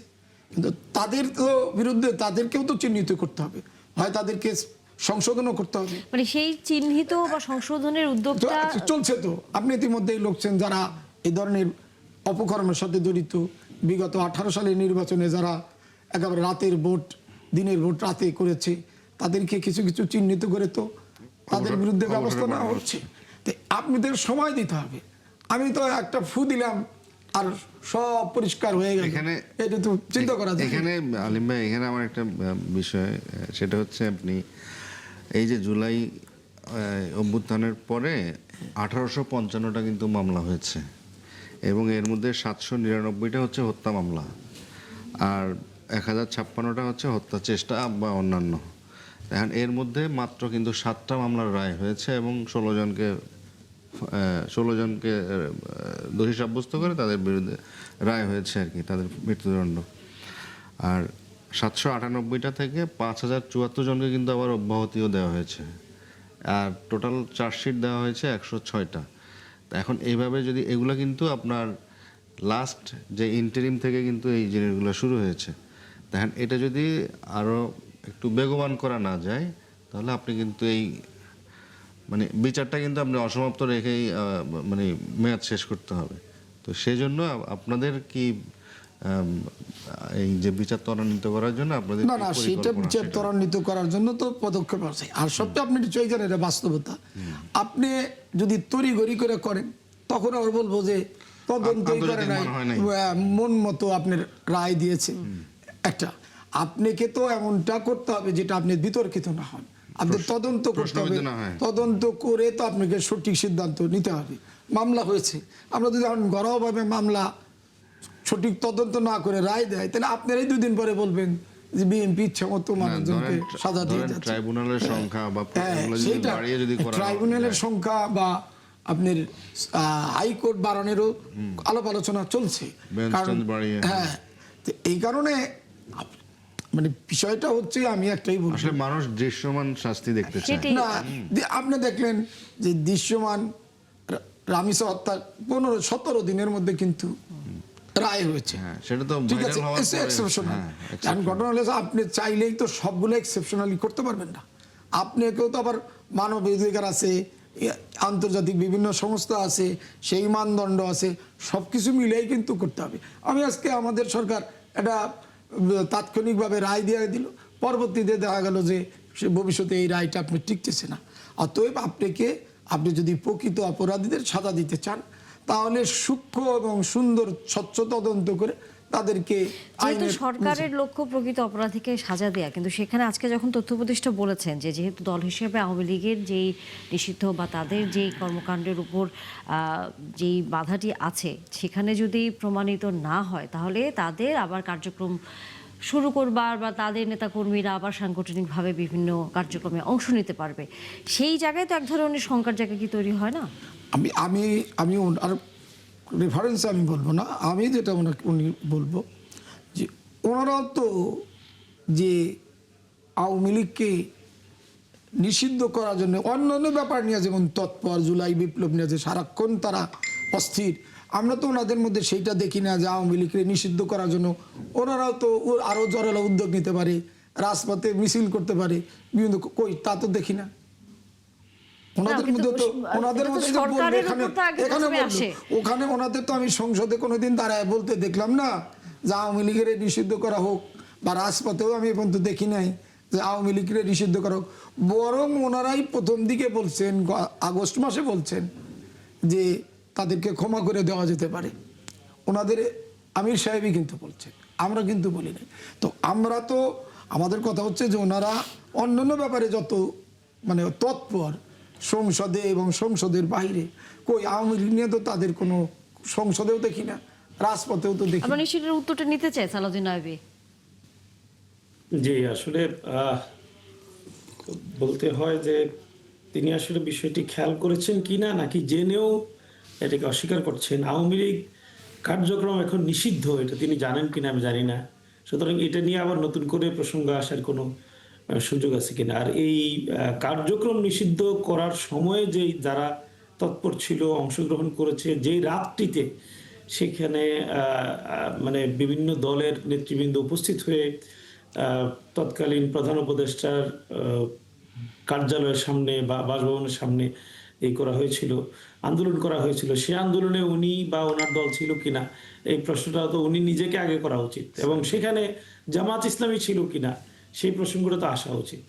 কিন্তু তাদের তো বিরুদ্ধে তাদেরকেও তো চিহ্নিত করতে হবে, হয় তাদেরকে সংশোধনও করতে হবে। মানে সেই চিহ্নিত বা সংশোধনের তো উদ্যোগটা চলছে তো। আপনি ইতিমধ্যেই লোকছেন যারা এই ধরনের অপকর্মের সাথে জড়িত, বিগত 18 সালের নির্বাচনে যারা একেবারে রাতের ভোট, দিনের ভোট রাতে করেছে, তাদেরকে কিছু কিছু চিহ্নিত করে তো তাদের বিরুদ্ধে ব্যবস্থা নেওয়া হচ্ছে। তো আপনাদের সময় দিতে হবে। আমি তো একটা ফু দিলাম আর সব পরিষ্কার হয়ে গেল, এটা তো চিন্তা করা যায়। এখানে আলিম ভাই, এখানে আমার একটা বিষয়, সেটা হচ্ছে আপনি এই যে জুলাই অভ্যুত্থানের পরে 1855টা কিন্তু মামলা হয়েছে, এবং এর মধ্যে 799টা হচ্ছে হত্যা মামলা, আর 1056টা হচ্ছে হত্যা চেষ্টা বা অন্যান্য। এখন এর মধ্যে মাত্র কিন্তু 7টা মামলার রায় হয়েছে, এবং 16 জনকে দোষী সাব্যস্ত করে তাদের বিরুদ্ধে রায় হয়েছে আর কি, তাদের মৃত্যুদণ্ড। আর 798টা থেকে 5074 জনকে কিন্তু আবার অব্যাহতিও দেওয়া হয়েছে, আর টোটাল চার্জশিট দেওয়া হয়েছে 106টা। তা এখন এইভাবে যদি এগুলো কিন্তু আপনার লাস্ট যে ইন্টারিম থেকে কিন্তু এই জিনিসগুলো শুরু হয়েছে, দেখেন এটা যদি আরও একটু বেগবান করা না যায়, তাহলে আপনি কিন্তু এই মানে বিচারটা কিন্তু আপনি অসমাপ্ত রেখেই মানে মেয়াদ শেষ করতে হবে। তো সেই জন্য আপনাদের কি এই যে বিচার ত্বরান্বিত করার জন্য আপনাদের না, সেটা বিচার ত্বরান্বিত করার জন্য তো পদক্ষেপ আছে। আর সবচেয়ে আপনি নিশ্চয়ই জানেন এটা বাস্তবতা। আপনি যদি তড়িঘড়ি করে করেন, তখন আবার বলবো যে তদন্তই করে নাই, মন মতো আপনার রায় দিয়েছে। একটা আপনাকে তো এমনটা করতে হবে যেটা আপনি বিতর্কিত না হন, আপনি তদন্ত করতে হবে, তদন্ত করে তো আপনাকে সঠিক সিদ্ধান্ত নিতে হবে। মামলা হয়েছে, আমরা যদি এখন ঘরোয়াভাবে মামলা সঠিক তদন্ত না করে রায় দেয়, তাহলে আপনারাই 2 দিন পরে বলবেন যে বিএনপি ইচ্ছা মতো মানুষজনকে সাজা দিয়ে যাচ্ছে। ট্রাইব্যুনালের সংখ্যা বা ট্রাইব্যুনালের সংখ্যা বা আপনার হাইকোর্ট বাড়ানোরও আলাপ আলোচনা চলছে। কারণ হ্যাঁ, এই কারণে মানে বিষয়টা হচ্ছে, আমি একটাই বলবো, আসলে মানুষ দৃশ্যমান শাস্তি দেখতে চায় না। আপনি দেখলেন যে দৃশ্যমান রামিসা হত্যা 15-17 দিনের মধ্যে কিন্তু রায় হয়েছে, সেটা তো ঠিক আছে, এক্সেপশনাল। কারণ ঘটনা হলে আপনি চাইলেই তো সবগুলো এক্সেপশনালি করতে পারবেন না। আপনাকেও তো আবার মানব অধিকার আছে, আন্তর্জাতিক বিভিন্ন সংস্থা আছে, সেই মানদণ্ড আছে, সবকিছু মিলেই কিন্তু করতে হবে। আমি আজকে আমাদের সরকার এটা তাৎক্ষণিকভাবে রায় দিয়ে দিল, পরবর্তীতে দেখা গেল যে ভবিষ্যতে এই রায়টা আপনি টিকতেছে না। অতএব আপনি যদি প্রকৃত অপরাধীদের সাজা দিতে চান, তাহলে সূক্ষ্ম এবং সুন্দর স্বচ্ছ তদন্ত করে তাদেরকে যেহেতু সরকারের লক্ষ্য প্রকৃত অপরাধীকে সাজা দেয়া, কিন্তু সেখানে আজকে যখন তথ্য উপদেষ্টা বলেছেন যে যেহেতু দল হিসেবে আওয়ামী লীগের যেই নিষিদ্ধ বা তাদের যেই কর্মকাণ্ডের উপর যেই বাধাটি আছে, সেখানে যদি প্রমাণিত না হয়, তাহলে তাদের আবার কার্যক্রম শুরু করবার বা তাদের নেতাকর্মীরা আবার সাংগঠনিকভাবে বিভিন্ন কার্যক্রমে অংশ নিতে পারবে, সেই জায়গায় তো এক ধরনের শঙ্কার জায়গা কি তৈরি হয় না? আমি আর রেফারেন্স আমি বলবো না, আমি যেটা উনি বলবো যে ওনারা তো যে আওয়ামী লীগকে নিষিদ্ধ করার জন্য অন্যান্য ব্যাপার নিয়ে যেমন তৎপর, জুলাই বিপ্লব নিয়ে যে সারাক্ষণ তারা অস্থির, আমরা তো ওনাদের মধ্যে সেইটা দেখি না যে আওয়ামী লীগকে নিষিদ্ধ করার জন্য ওনারাও তো আরো জোরালো উদ্যোগ নিতে পারে, রাজপথে মিছিল করতে পারে, বিভিন্ন তা তো দেখি না। ওনাদের মধ্যে তো ওখানে ওনাদের তো আমি সংসদে কোনোদিন দাঁড়ায় বলতে দেখলাম না যে আওয়ামী লীগের নিষিদ্ধ করা হোক, বা রাজপথেও আমি এখন তো দেখি নাই যে আওয়ামী লীগের নিষিদ্ধ করা হোক। বরং ওনারাই প্রথম দিকে বলছেন, আগস্ট মাসে বলছেন যে তাদেরকে ক্ষমা করে দেওয়া যেতে পারে। ওনাদের আমির সাহেবই কিন্তু বলছেন, আমরা কিন্তু বলি নাই। তো আমরা তো আমাদের কথা হচ্ছে যে ওনারা অন্যান্য ব্যাপারে যত মানে তৎপর, সংসদে এবং সংসদের বাইরে, কই আওয়ামী লীগ নিয়ে তো তাদের কোনো সংসদেও দেখি না, রাজপথেও তো দেখি। আমরা নিশ্চিতের উত্তরটা নিতে চাই সালাউদ্দিন আইয়ুবী। জি, আসলে বলতে হয় যে তিনি আসলে বিষয়টি খেয়াল করেছেন কিনা, নাকি জেনেও এটাকে অস্বীকার করছেন। আওয়ামী লীগ কার্যক্রম এখন নিষিদ্ধ, এটা তিনি জানেন কিনা আমি জানি না। সুতরাং এটা নিয়ে আবার নতুন করে প্রসঙ্গ আসার কোনো সুযোগ আছে কিনা। আর এই কার্যক্রম নিষিদ্ধ করার সময়ে যেই যারা তৎপর ছিল, অংশগ্রহণ করেছে, যেই রাতটিতে সেখানে মানে বিভিন্ন দলের নেতৃবৃন্দ উপস্থিত হয়ে তৎকালীন প্রধান উপদেষ্টার কার্যালয়ের সামনে বা বাসভবনের সামনে এই করা হয়েছিল, আন্দোলন করা হয়েছিল, সে আন্দোলনে উনি বা ওনার দল ছিল কিনা এই প্রশ্নটা তো উনি নিজেকে আগে করা উচিত, এবং সেখানে জামাত ইসলামী ছিল কিনা সেই প্রসঙ্গটা তো আসা উচিত।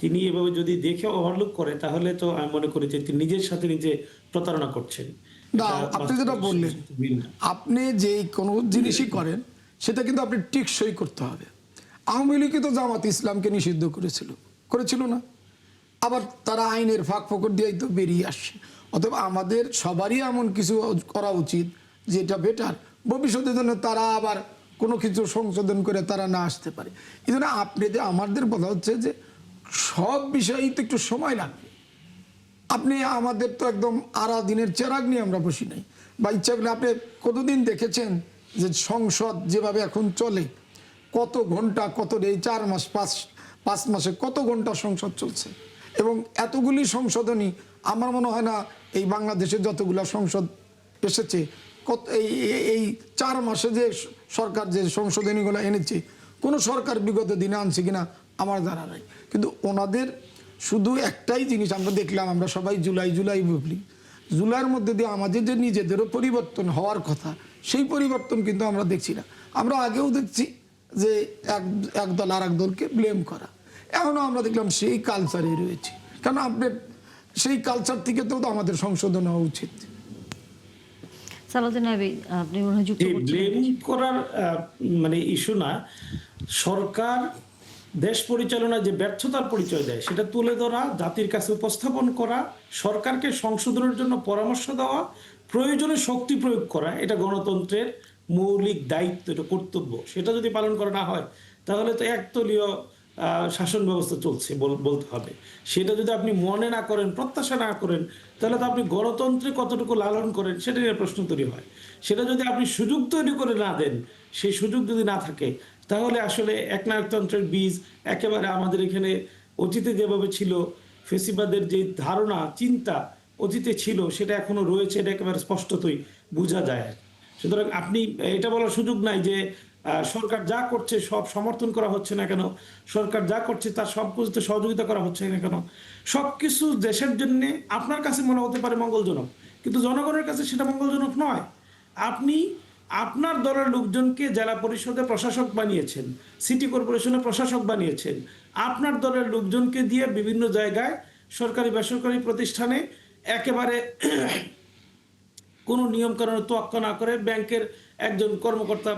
তিনি এভাবে যদি দেখে ওভারলুক করে তাহলে তো আমি মনে করি যে তিনি নিজের সাথে নিজে প্রতারণা করছেন। না, আপনি যেটা বললেন, আপনি যে কোনো জিনিসই করেন সেটা কিন্তু আপনি টেকসই করতে হবে। আওয়ামী লীগ তো জামাত ইসলামকে নিষিদ্ধ করেছিল না? আবার তারা আইনের ফাঁক ফোকর দিয়েই তো বেরিয়ে আসছে। অথবা আমাদের সবারই এমন কিছু করা উচিত যেটা বেটার, ভবিষ্যতের জন্য তারা আবার কোনো কিছু সংশোধন করে তারা না আসতে পারে। এই জন্য আমাদের কথা হচ্ছে যে সব বিষয়েই তো একটু সময় লাগবে। আপনি আমাদের তো একদম আড়া দিনের চেরাগ নিয়ে আমরা বসি নাই, বা ইচ্ছা করলে আপনি কতদিন দেখেছেন যে সংসদ যেভাবে এখন চলে, কত ঘন্টা, কত এই 4 মাস 5 মাসে কত ঘন্টা সংসদ চলছে, এবং এতগুলি সংশোধনী আমার মনে হয় না এই বাংলাদেশে যতগুলা সংসদ এসেছে এই 4 মাসে যে সরকার যে সংশোধনীগুলো এনেছে কোনো সরকার বিগত দিনে আনছে কিনা আমার জানা নাই। কিন্তু ওনাদের শুধু একটাই জিনিস আমরা দেখলাম, আমরা সবাই জুলাই বলি, জুলাইয়ের মধ্যে দিয়ে আমাদের যে নিজেদেরও পরিবর্তন হওয়ার কথা সেই পরিবর্তন কিন্তু আমরা দেখছি না। আমরা আগেও দেখছি যে এক দল আর এক দলকে ব্লেম করা, এখনও আমরা দেখলাম সেই কালচারে রয়েছে। কারণ আপনার সেই কালচার থেকে তো আমাদের সংশোধন হওয়া উচিত। সালাউদ্দিন আইবি, আপনি মনে হয় যুক্ত করছেন। ব্লেম করার মানে ইস্যু না, সরকার দেশ পরিচালনায় যে ব্যর্থতার পরিচয় দেয় সেটা তুলে ধরা, জাতির কাছে উপস্থাপন করা, সরকারকে সংশোধনের জন্য পরামর্শ দেওয়া, প্রয়োজনে শক্তি প্রয়োগ করা, এটা গণতন্ত্রের মৌলিক দায়িত্ব, এটা কর্তব্য। সেটা যদি পালন করা না হয় তাহলে তো একতলীয় শাসন ব্যবস্থা চলছে বলতে হবে। সেটা যদি আপনি মনে না করেন, প্রত্যাশা না করেন, তাহলে তো আপনি গণতন্ত্রে কতটুকু লালন করেন সেটা নিয়ে প্রশ্ন তৈরি হয়। সেটা যদি আপনি সুযোগ তৈরি করে না দেন, সেই সুযোগ যদি না থাকে, তাহলে আসলে একনায়কতন্ত্রের বীজ একেবারে আমাদের এখানে অতীতে যেভাবে ছিল, ফেসিবাদের যে ধারণা চিন্তা অতীতে ছিল সেটা এখনো রয়েছে, এটা একেবারে স্পষ্টতই বোঝা যায়। সুতরাং আপনি এটা বলার সুযোগ নাই যে সরকার যা করছে সব সমর্থন করা হচ্ছে না কেন, সরকার যা করছে তার সব কিছুতে সহযোগিতা করা হচ্ছে না কেন। সবকিছু দেশের জন্য আপনার কাছে মনে হতে পারে মঙ্গলজনক, কিন্তু জনগণের কাছে সেটা মঙ্গলজনক নয়। আপনি আপনার দলের লোকজনকে জেলা পরিষদে প্রশাসক বানিয়েছেন, সিটি কর্পোরেশনে প্রশাসক বানিয়েছেন, আপনার দলের লোকজনকে দিয়ে বিভিন্ন জায়গায় সরকারি বেসরকারি প্রতিষ্ঠানে একেবারে কোনো নিয়ম কানুনের তোয়াক্কা না করে ব্যাংকের একজন কর্মকর্তা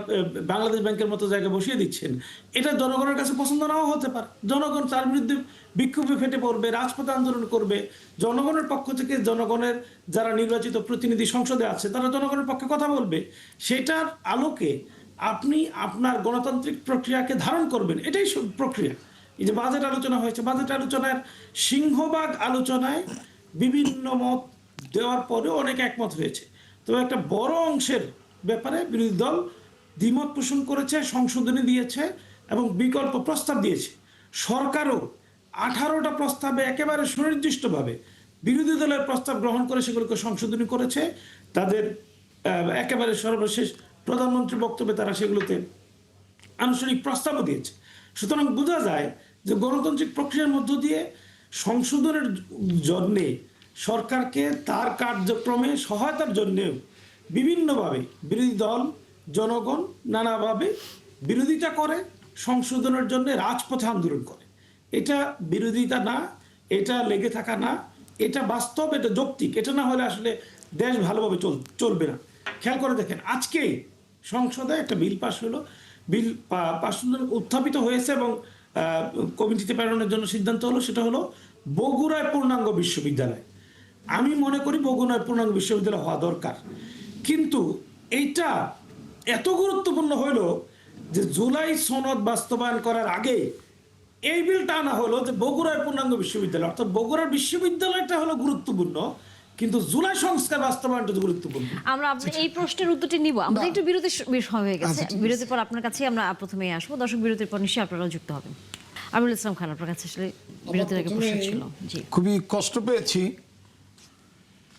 বাংলাদেশ ব্যাংকের মতো জায়গায় বসিয়ে দিচ্ছেন। এটা জনগণের কাছে পছন্দ নাও হতে পারে, জনগণ তার বিরুদ্ধে বিক্ষোভে ফেটে পড়বে, রাজপথে আন্দোলন করবে। জনগণের পক্ষ থেকে জনগণের যারা নির্বাচিত প্রতিনিধি সংসদে আছে তারা জনগণের পক্ষে কথা বলবে। সেটার আলোকে আপনি আপনার গণতান্ত্রিক প্রক্রিয়াকে ধারণ করবেন, এটাই প্রক্রিয়া। এই যে বাজেট আলোচনা হয়েছে, বাজেট আলোচনার সিংহভাগ আলোচনায় বিভিন্ন মত দেওয়ার পরেও অনেক একমত হয়েছে, তবে একটা বড় অংশের ব্যাপারে বিরোধী দল দ্বিমত পোষণ করেছে, সংশোধনী দিয়েছে এবং বিকল্প প্রস্তাব দিয়েছে। সরকারও 18টা প্রস্তাবে একেবারে সুনির্দিষ্টভাবে বিরোধী দলের প্রস্তাব গ্রহণ করে সেগুলোকে সংশোধনী করেছে। তাদের একেবারে সর্বশেষ প্রধানমন্ত্রীর বক্তব্যে তারা সেগুলোতে আনুষ্ঠানিক প্রস্তাবও দিয়েছে। সুতরাং বোঝা যায় যে গণতান্ত্রিক প্রক্রিয়ার মধ্য দিয়ে সংশোধনের জন্যে সরকারকে তার কার্যক্রমে সহায়তার জন্যেও বিভিন্নভাবে বিরোধী দল, জনগণ নানাভাবে বিরোধিতা করে, সংশোধনের জন্য রাজপথে আন্দোলন করে। এটা বিরোধিতা না, এটা লেগে থাকা না, এটা বাস্তব, এটা যৌক্তিক। এটা না হলে আসলে দেশ ভালোভাবে চলবে না। খেয়াল করে দেখেন, আজকেই সংসদে একটা বিল পাশ হলো, বিল পাশ উত্থাপিত হয়েছে এবং কমিটিতে প্রেরণের জন্য সিদ্ধান্ত হলো, সেটা হলো বগুড়ায় পূর্ণাঙ্গ বিশ্ববিদ্যালয়। আমি মনে করি বগুড়ায় পূর্ণাঙ্গ বিশ্ববিদ্যালয় হওয়া দরকার, কিন্তু এইটা এত গুরুত্বপূর্ণ হইল যে জুলাই সনদ বাস্তবায়ন করার আগে এই বিলটা আনা হলো যে বগুড়ায় পূর্ণাঙ্গ বিশ্ববিদ্যালয়। অর্থাৎ বগুড়ার বিশ্ববিদ্যালয়টা হলো গুরুত্বপূর্ণ, কিন্তু জুলাই সংস্কার বাস্তবায়নটা গুরুত্বপূর্ণ। আমরা এই প্রশ্নের উত্তরটি নিব। আমরা একটু বিরতির বিষয় হয়ে গেছে, বিরতির পর আপনার কাছে আমরা প্রথমেই আসবো। দর্শক, বিরতির পর নিশ্চয়ই আপনারাও যুক্ত হবেন। আমিরুল ইসলাম খান, আপনার কাছে আসলে বিরতির আগে প্রশ্ন ছিল। জি, খুবই কষ্ট পেয়েছি।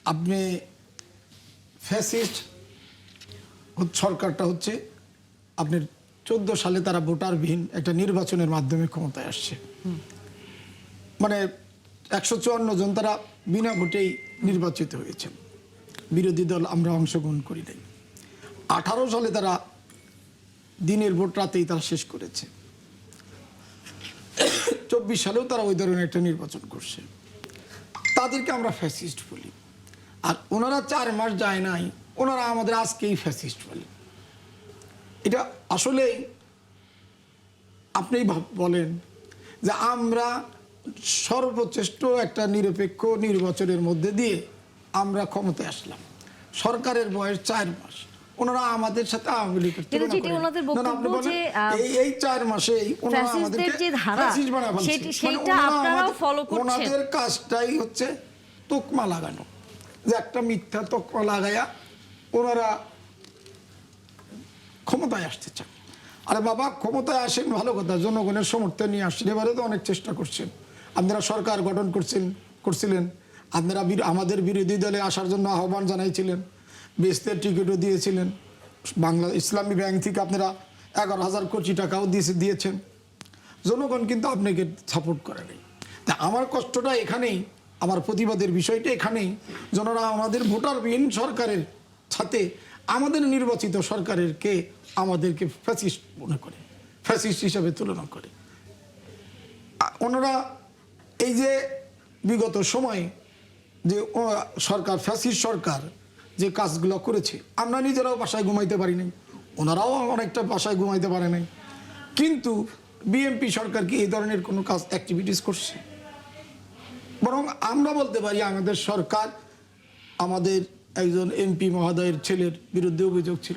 আপনি ফ্যাসিস্ট সরকারটা হচ্ছে আপনার 14 সালে তারা ভোটারবিহীন একটা নির্বাচনের মাধ্যমে ক্ষমতায় আসছে। মানে 154 জন তারা বিনা ভোটেই নির্বাচিত হয়েছেন, বিরোধী দল আমরা অংশগ্রহণ করি নাই। 18 সালে তারা দিনের ভোট রাতেই তারা শেষ করেছে। 24 সালেও তারা ওই ধরনের একটা নির্বাচন করছে। তাদেরকে আমরা ফ্যাসিস্ট বলি। আর ওনারা 4 মাস যায় নাই, ওনারা আমাদের আজকেই ফ্যাসিস্ট বলে। এটা আসলেই আপনিই বলেন যে আমরা সর্বশ্রেষ্ঠ একটা নিরপেক্ষ নির্বাচনের মধ্যে দিয়ে আমরা ক্ষমতায় আসলাম। সরকারের বয়স 4 মাস, ওনারা আমাদের সাথে আওয়ামী লীগের কিন্তু তুলনা যেটি করেন। ওনাদের না, না, আপনি বক্তব্য বলেন, যে এই 4 মাসেই ওনারা ফ্যাসিস্টদের আমাদেরকে যে ধারা, ফ্যাসিস্ট বানায় ফেলছে। সেইটা ওনারা আপনারাও আমাদের- ফলো করছেন। ওনাদের কাজটাই হচ্ছে তোকমা লাগানো, যে একটা মিথ্যা তোকমা লাগাইয়া ওনারা ক্ষমতায় আসতে চান। আরে বাবা, ক্ষমতায় আসেন ভালো কথা, জনগণের সমর্থন নিয়ে আসছেন। এবারে তো অনেক চেষ্টা করছেন, আপনারা সরকার গঠন করছিলেন, আপনারা আমাদের বিরোধী দলে আসার জন্য আহ্বান জানাইছিলেন, বেস্তের টিকিটও দিয়েছিলেন, বাংলা ইসলামী ব্যাংক থেকে আপনারা 11,000 কোটি টাকাও দিয়েছেন। জনগণ কিন্তু আপনাকে সাপোর্ট করে নাই। তা আমার কষ্টটা এখানেই, আমার প্রতিবাদের বিষয়টা এখানেই, যারা আমাদের ভোটারবিহীন সরকারের সাথে আমাদের নির্বাচিত সরকারেরকে আমাদেরকে ফ্যাসিস্ট মনে করে, ফ্যাসিস্ট হিসাবে তুলনা করে। ওনারা এই যে বিগত সময়ে যে সরকার, ফ্যাসিস্ট সরকার যে কাজগুলো করেছে, আমরা নিজেরাও বাসায় ঘুমাইতে পারি নাই, ওনারাও অনেকটা বাসায় ঘুমাইতে পারে নাই। কিন্তু বিএনপি সরকার কি এই ধরনের কোনো কাজ অ্যাক্টিভিটিস করছে? বরং আমরা বলতে পারি আমাদের সরকার আমাদের একজন এমপি মহোদয়ের ছেলের বিরুদ্ধে অভিযোগ ছিল,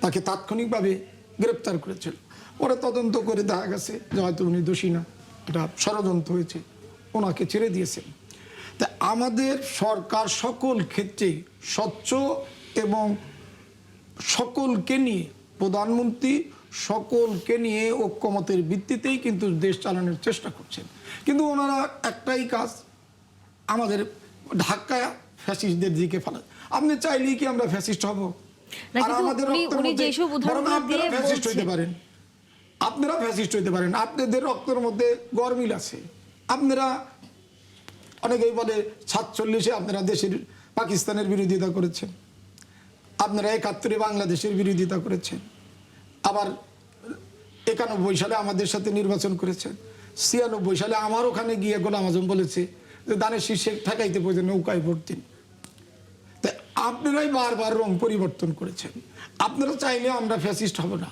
তাকে তাৎক্ষণিকভাবে গ্রেপ্তার করেছিল। পরে তদন্ত করে দেখা গেছে যে হয়তো উনি দোষী না, এটা ষড়যন্ত্র হয়েছে, ওনাকে ছেড়ে দিয়েছেন। তা আমাদের সরকার সকল ক্ষেত্রেই স্বচ্ছ এবং সকলকে নিয়ে, প্রধানমন্ত্রী সকলকে নিয়ে ঐক্যমতের ভিত্তিতেই কিন্তু দেশ চালানোর চেষ্টা করছেন। কিন্তু ওনারা একটাই কাজ, আমাদের ধাক্কায় ফ্যাসিস্টদের দিকে ফেলা। আপনি চাইলেই কি আমরা ফ্যাসিস্ট হব? না, আর কিন্তু আমাদের উনি- রক্তের উনি মধ্যে যেসব উদাহরণ বরং দিয়ে আপনারা ফ্যাসিস্ট হইতে বলছেন। পারেন, আপনারা ফ্যাসিস্ট হইতে পারেন, আপনাদের রক্তের মধ্যে গরমিল আছে। আপনারা অনেকেই বলে 47-এ আপনারা দেশের পাকিস্তানের বিরোধিতা করেছেন, আপনারা 71-এ বাংলাদেশের বিরোধিতা করেছেন, আবার 91 সালে আমাদের সাথে নির্বাচন করেছেন, 96 সালে আমার ওখানে গিয়ে গোলাম আজম বলেছে যে দানের শীর্ষে ঠেকাইতে প্রয়োজন নৌকায় ভোট দিন। তাই আপনারাই বারবার রং পরিবর্তন করেছেন। আপনারা চাইলে আমরা ফ্যাসিস্ট হব না।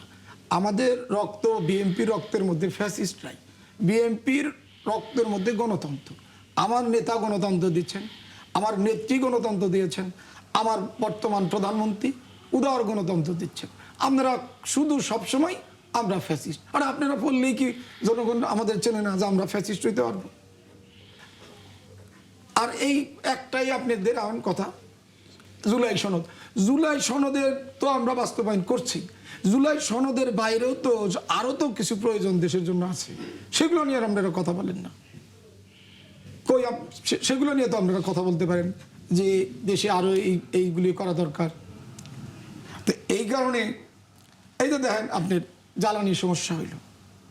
আমাদের রক্ত, বিএনপির রক্তের মধ্যে ফ্যাসিস্ট নাই, বিএনপির রক্তের মধ্যে গণতন্ত্র। আমার নেতা গণতন্ত্র দিচ্ছেন, আমার নেত্রী গণতন্ত্র দিয়েছেন, আমার বর্তমান প্রধানমন্ত্রী উদার গণতন্ত্র দিচ্ছেন। আপনারা শুধু সবসময় আমরা ফ্যাসিস্ট, আর আপনারা বললেই কি জনগণ আমাদের চেনে না যে আমরা ফ্যাসিস্ট হইতে পারবো? আর এই একটাই আপনাদের এমন কথা, জুলাই সনদ। জুলাই সনদের তো আমরা বাস্তবায়ন করছি, জুলাই সনদের বাইরেও তো আরো তো কিছু প্রয়োজন দেশের জন্য আছে, সেগুলো নিয়ে আপনারা কথা বলেন না। কই সেগুলো নিয়ে তো আপনারা কথা বলতে পারেন যে দেশে আরো এইগুলি করা দরকার। তো এই কারণে এই যে দেখেন আপনার জ্বালানি সমস্যা হইল,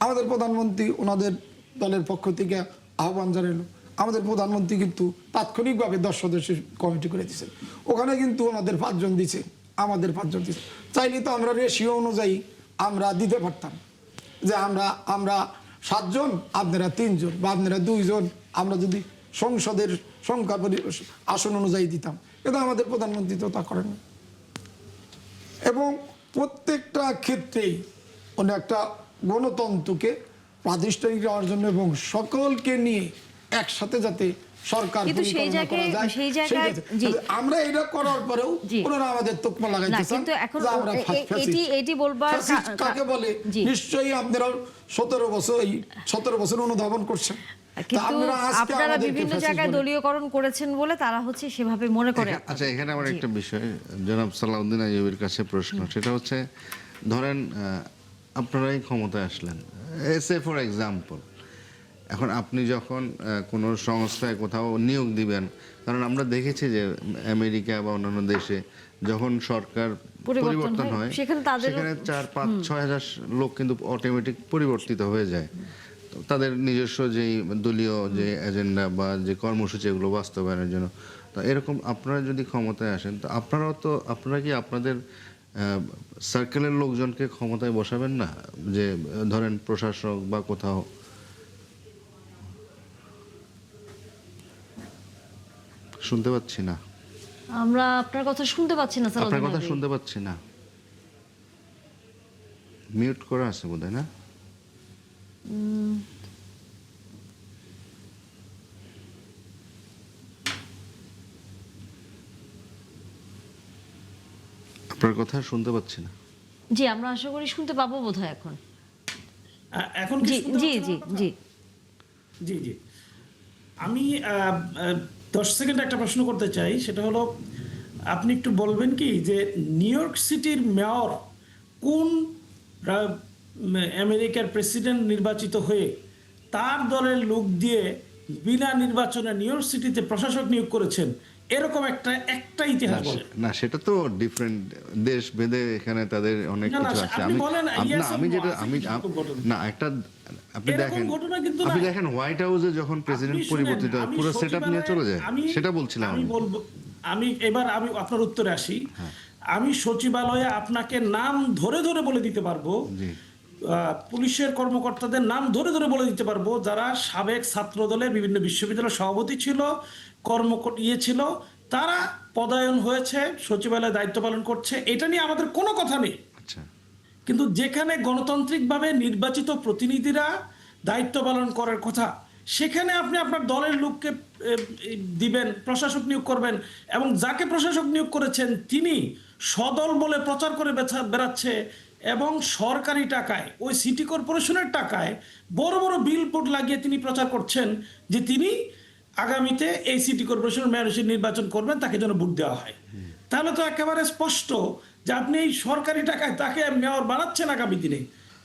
আমাদের প্রধানমন্ত্রী ওনাদের দলের পক্ষ থেকে আহ্বান জানাইল, আমাদের প্রধানমন্ত্রী কিন্তু তাৎক্ষণিকভাবে 10 সদস্যের কমিটি করে দিয়েছেন। ওখানে কিন্তু ওনাদের 5 জন দিছে, আমাদের 5 জন দিছে। চাইলে তো আমরা রেশিও অনুযায়ী আমরা দিতে পারতাম যে আমরা 7 জন, আপনারা 3 জন বা আপনারা 2 জন, আমরা যদি সংসদের সংখ্যা আসন অনুযায়ী দিতাম। কিন্তু আমাদের প্রধানমন্ত্রী তো তা করেন না। এবং প্রত্যেকটা ক্ষেত্রেই উনি একটা গণতন্ত্রকে প্রাতিষ্ঠানিক হওয়ার জন্য এবং সকলকে নিয়ে একসাথে যাতে সরকার কিন্তু সেই পরিচালনা করা জায়গায়- যায়, সেই সেই জায়গায়- ক্ষেত্রে। জি। আমরা এটা করার পরেও জি। ওনারা আমাদের তোকমা না, লাগাইতেছেন কিন্তু এখন যে আমরা এটি বলবার ফ্যাসিস্ট কাকে বলে। জি। নিশ্চয়ই আপনারা 17 বছর অনুধাবন করছেন। তা কিন্তু আপনারা আজকে আপনারা আমাদেরকে বিভিন্ন ফ্যাসিস্ট জায়গায় বলেন। দলীয়করণ করেছেন বলে তারা হচ্ছে সেভাবে মনে করে। আচ্ছা, এখানে আমার জি। একটা বিষয় জনাব সালাউদ্দিন আইয়ুবের কাছে প্রশ্ন, সেটা হচ্ছে ধরেন আপনারাই ক্ষমতায় আসলেন, ফর এক্সাম্পল, এখন আপনি যখন কোনো সংস্থায় কোথাও নিয়োগ দিবেন, কারণ আমরা দেখেছি যে আমেরিকা বা অন্যান্য দেশে যখন সরকার পরিবর্তন হয় সেখানে 4-5-6 হাজার লোক কিন্তু অটোমেটিক পরিবর্তিত হয়ে যায়। তো তাদের নিজস্ব যেই দলীয় যে এজেন্ডা বা যে কর্মসূচি এগুলো বাস্তবায়নের জন্য। তো এরকম আপনারা যদি ক্ষমতায় আসেন, তো আপনারা কি আপনাদের সার্কেলের লোকজনকে ক্ষমতায় বসাবেন না? যে ধরেন প্রশাসক বা কোথাও। শুনতে পাচ্ছি না, আমরা আপনার কথা শুনতে পাচ্ছি না স্যার। আপনার কথা শুনতে পাচ্ছি না, মিউট করা আছে বোধহয়, না? আপনার কথা শুনতে পাচ্ছি না। জি, আমরা আশা করি শুনতে পাবো বোধহয় এখন। এখন কি জি শুনতে জি পাচ্ছেন জি আমার কথা? জি জি জি আমি 10 সেকেন্ড একটা প্রশ্ন করতে চাই, সেটা হলো আপনি একটু বলবেন কি যে নিউ ইয়র্ক সিটির মেয়র কোন আমেরিকার প্রেসিডেন্ট নির্বাচিত হয়ে তার দলের লোক দিয়ে বিনা নির্বাচনে নিউ ইয়র্ক সিটিতে প্রশাসক নিয়োগ করেছেন, এরকম একটা ইতিহাস বলেন। না, সেটা তো ডিফারেন্ট, দেশ ভেদে এখানে তাদের অনেক না, না, কিছু আছে। আপনি বলেন, yes আমি or no, যেটা আছে আমি কিছু ঘটনা। না, একটা আপনি এরকম দেখেন, ঘটনা কিন্তু আপনি নাই। দেখেন হোয়াইট হাউসে যখন প্রেসিডেন্ট আপনি শুনেন, পরিবর্তিত হয় আমি পুরো সেটআপ নিয়ে চলে যায়, আমি- সেটা বলছিলাম আমি আমি। বলবো, আমি আপনার উত্তরে আসি। আমি সচিবালয়ে আপনাকে নাম ধরে ধরে বলে দিতে পারবো, জি। পুলিশের কর্মকর্তাদের নাম ধরে ধরে বলে দিতে পারবো যারা সাবেক ছাত্র দলের বিভিন্ন বিশ্ববিদ্যালয়ের সভাপতি ছিল, ছিল, তারা পদায়ন হয়েছে, সচিবালয়ে দায়িত্ব পালন করছে। এটা নিয়ে আমাদের কোনো কথা নেই। আচ্ছা, কিন্তু যেখানে গণতান্ত্রিকভাবে নির্বাচিত প্রতিনিধিরা দায়িত্ব পালন করার কথা, সেখানে আপনি আপনার দলের লোককে দিবেন, প্রশাসক নিয়োগ করবেন, এবং যাকে প্রশাসক নিয়োগ করেছেন তিনি সদল বলে প্রচার করে বেড়াচ্ছে এবং সরকারি টাকায়, ওই সিটি কর্পোরেশনের টাকায় বড় বড় বিলবোর্ড লাগিয়ে তিনি প্রচার করছেন যে তিনি আগামীতে এই সিটি কর্পোরেশনের মেয়র হিসেবে নির্বাচন করবেন, তাকে যেন ভোট দেওয়া হয়। তাহলে তো একেবারে স্পষ্ট যে আপনি এই সরকারি টাকায় তাকে মেয়র বানাচ্ছেন আগামী দিনে।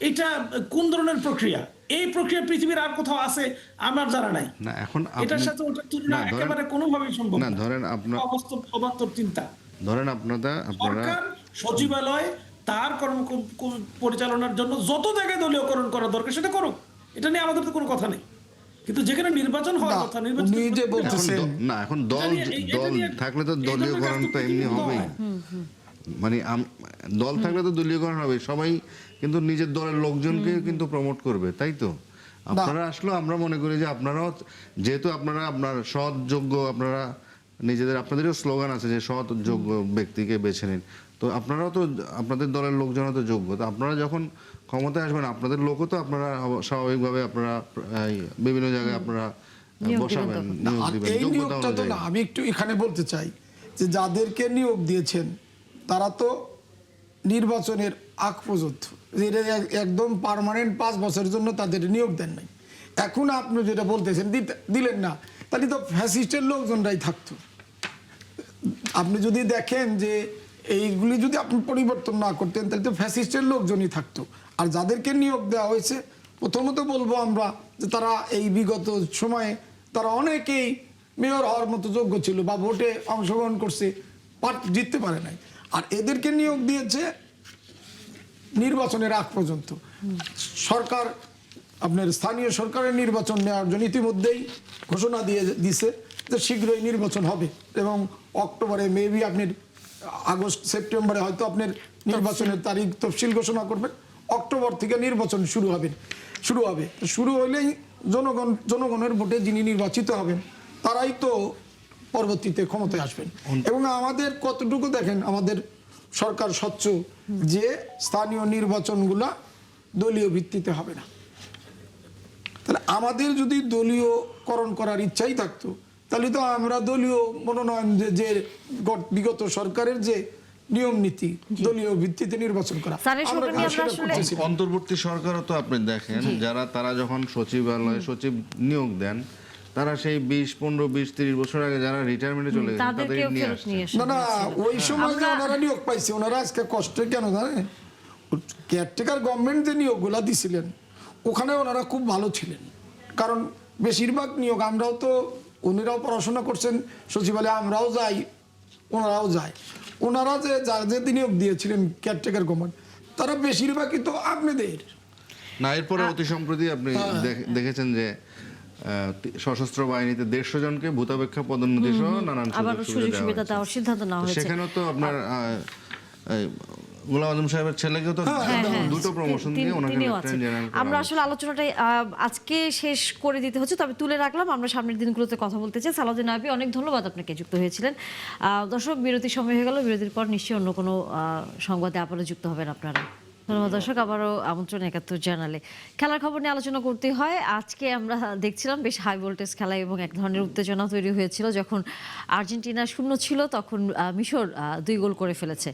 এটা কোন ধরনের প্রক্রিয়া? এই প্রক্রিয়া পৃথিবীর আর কোথাও আছে আমার জানা নাই। না এখন এটার সাথে ওটার তুলনা একেবারে কোনোভাবেই সম্ভব না। না। ধরেন আপনার অবাস্তব চিন্তা। ধরেন আপনারা সরকার সচিবালয় তার কর্ম পরিচালনার জন্য যত জায়গায় দলীয়করণ করা দরকার সেটা করুক, এটা নিয়ে আমাদের তো কোনো কথা নেই। কিন্তু যেখানে নির্বাচন হওয়ার না, কথা, উনি যে বলতেছেন না, এখন দল থাকলে তো দলীয়করণ তো এমনি হবেই। মানে দল থাকলে তো দলীয়করণ হবে, সবাই কিন্তু নিজের দলের লোকজনকে কিন্তু প্রমোট করবে, তাই তো? আপনারা আসলে আমরা মনে করি যে আপনারাও, যেহেতু আপনারা আপনার সৎ যোগ্য, আপনারা নিজেদের, আপনাদেরও স্লোগান আছে যে সৎ যোগ্য ব্যক্তিকে বেছে নিন, তো আপনারাও তো আপনাদের দলের লোকজনও তো যোগ্য। তো আপনারা যখন ক্ষমতায় আসবেন আপনাদের লোকও তো আপনারা স্বাভাবিকভাবে আপনারা বিভিন্ন জায়গায় আপনারা বসাবেন, নিয়োগ দিবেন এই যোগ্যতা নিয়োগটা তো অনুযায়ী। না, আমি একটু এখানে বলতে চাই যে যাদেরকে নিয়োগ দিয়েছেন তারা তো নির্বাচনের আগ পর্যন্ত একদম পার্মানেন্ট 5 বছরের জন্য তাদের নিয়োগ দেন নাই। এখন আপনি যেটা বলতেছেন দিলেন না, তাহলে তো ফ্যাসিস্টের লোকজনরাই থাকতো। আপনি যদি দেখেন যে এইগুলি যদি আপনি পরিবর্তন না করতেন তাহলে তো ফ্যাসিস্টের লোকজনই থাকতো। আর যাদেরকে নিয়োগ দেওয়া হয়েছে, প্রথমত বলবো আমরা যে তারা এই বিগত সময়ে তারা অনেকেই মেয়র হওয়ার মতো যোগ্য ছিল বা ভোটে অংশগ্রহণ করছে, জিততে পারে নাই। আর এদেরকে নিয়োগ দিয়েছে নির্বাচনের আগ পর্যন্ত। সরকার আপনার স্থানীয় সরকারের নির্বাচন নেওয়ার জন্য ইতিমধ্যেই ঘোষণা দিছে যে শীঘ্রই নির্বাচন হবে, এবং অক্টোবরে মেবি আপনার আগস্ট সেপ্টেম্বরে হয়তো আপনার নির্বাচনের তারিখ তফসিল ঘোষণা করবেন। অক্টোবর থেকে নির্বাচন শুরু হবে। শুরু হইলেই জনগণের ভোটে যিনি নির্বাচিত হবেন তারাই তো পরবর্তীতে ক্ষমতায় আসবেন। এবং আমাদের কতটুকু দেখেন, আমাদের সরকার স্বচ্ছ যে স্থানীয় নির্বাচনগুলা দলীয় ভিত্তিতে হবে না। তাহলে আমাদের যদি দলীয়করণ করার ইচ্ছাই থাকতো তাহলে তো আমরা দলীয় মনোনয়ন যে বিগত সরকারের যে নিয়ম নীতি দলীয় ভিত্তিতে নির্বাচন করা, অন্তর্বর্তী সরকারও তো আপনি দেখেন তারা যখন সচিবালয়ে সচিব নিয়োগ দেন, তারা সেই 20-15-20-30 বছর আগে যারা রিটায়ারমেন্টে চলে গেছে তাদের নিয়ে আসছে। না, ওই সময় যে ওনারা নিয়োগ পাইছে, ওনারা আজকে কষ্ট কেন জানেন? কেয়ারটেকার গভর্নমেন্ট যে নিয়োগগুলা দিছিলেন ওখানে ওনারা খুব ভালো ছিলেন, কারণ বেশিরভাগ নিয়োগ আমরাও তো, উনিরাও পড়াশোনা করছেন সচিবালয়ে, আমরাও যাই, ওনারাও যায়। ওনারা যে যাদের নিয়োগ দিয়েছিলেন কেয়ারটেকার গভর্নমেন্ট, তারা বেশিরভাগই তো আপনাদের। না, এরপরে অতি সম্প্রতি আপনি দেখেছেন যে সশস্ত্র বাহিনীতে 150 জনকে ভূতাপেক্ষা পদোন্নতি সহ নানান আবার সুযোগ সুবিধা দেওয়া দেওয়ার সিদ্ধান্ত নেওয়া হয়েছে। হয়েছে। সেখানেও তো আপনার গোলাম আজম সাহেবের ছেলেকেও তো দুটো প্রমোশন দিয়ে ওনাকে তিনিও লেফটেন্যান্ট আছেন। জেনারেল করা আমরা হয়েছে। আসলে আলোচনাটাই আজকে শেষ করে দিতে হচ্ছে, তবে তুলে রাখলাম, আমরা সামনের দিনগুলোতে কথা বলতে চাই। সালাউদ্দিন আইয়ুবী, অনেক ধন্যবাদ আপনাকে, যুক্ত হয়েছিলেন। দর্শক, বিরতির সময় হয়ে গেল, বিরতির পর নিশ্চয়ই অন্য কোনো সংবাদে আবারও যুক্ত হবেন আপনারা। ধন্যবাদ দর্শক, আবারও আমন্ত্রণ ৭১ জানালে। খেলার খবর নিয়ে আলোচনা করতে হয়। আজকে আমরা দেখছিলাম বেশ হাই ভোল্টেজ খেলা এবং এক ধরনের উত্তেজনা তৈরি হয়েছিল যখন আর্জেন্টিনা 0 ছিল, তখন মিশর 2 গোল করে ফেলেছে।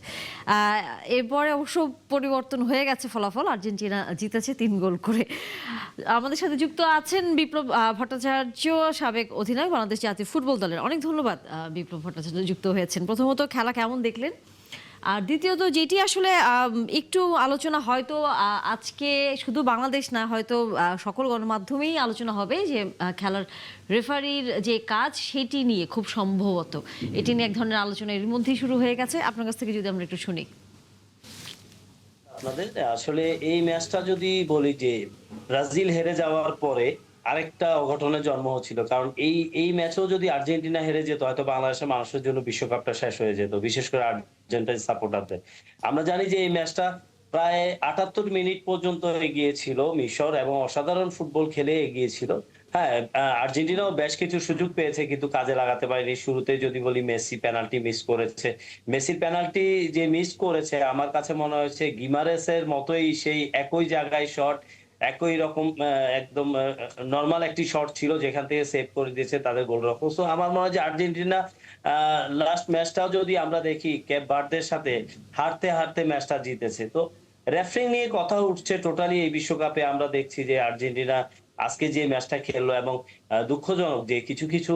এরপরে অবশ্য পরিবর্তন হয়ে গেছে ফলাফল, আর্জেন্টিনা জিতেছে 3 গোল করে। আমাদের সাথে যুক্ত আছেন বিপ্লব ভট্টাচার্য, সাবেক অধিনায়ক বাংলাদেশ জাতীয় ফুটবল দলের। অনেক ধন্যবাদ বিপ্লব ভট্টাচার্য, যুক্ত হয়েছেন। প্রথমত, খেলা কেমন দেখলেন? আর দ্বিতীয়ত, যেটি আসলে একটু আলোচনা হয়তো আজকে শুধু বাংলাদেশ না, হয়তো সকল গণমাধ্যমেই আলোচনা হবে যে খেলার রেফারির যে কাজ সেটি নিয়ে, খুব সম্ভবত এটি নিয়ে এক ধরনের আলোচনা এর মধ্যেই শুরু হয়ে গেছে। আপনার কাছ থেকে যদি আমরা একটু শুনি। আপনাদের আসলে এই ম্যাচটা যদি বলি যে ব্রাজিল হেরে যাওয়ার পরে আরেকটা অঘটনের জন্ম হচ্ছিল, কারণ এই ম্যাচেও যদি আর্জেন্টিনা হেরে যেত, হয়তো বাংলাদেশের মানুষের জন্য বিশ্বকাপটা শেষ হয়ে যেত, বিশেষ করে আর্জেন্টিনা সাপোর্টারদের। আমরা জানি যে এই ম্যাচটা প্রায় ৭৮ মিনিট পর্যন্ত এগিয়েছিল মিশর এবং অসাধারণ ফুটবল খেলে এগিয়েছিল। হ্যাঁ, আর্জেন্টিনাও বেশ কিছু সুযোগ পেয়েছে কিন্তু কাজে লাগাতে পারেনি। শুরুতে যদি বলি মেসি পেনাল্টি মিস করেছে। মেসির পেনাল্টি যে মিস করেছে, আমার কাছে মনে হয়েছে গিমারেসের মতোই সেই একই জায়গায় শট, একই রকম একদম নরমাল একটি শট ছিল যেখান থেকে সেভ করে দিয়েছে তাদের গোলরক্ষক। সো আমার মনে হয় যে আর্জেন্টিনা লাস্ট ম্যাচটাও যদি আমরা দেখি কেপ ভার্দের সাথে হারতে হারতে ম্যাচটা জিতেছে। তো রেফারিং নিয়ে কথা উঠছে টোটালি এই বিশ্বকাপে। আমরা দেখছি যে আর্জেন্টিনা আজকে যে ম্যাচটা খেললো এবং দুঃখজনক যে কিছু কিছু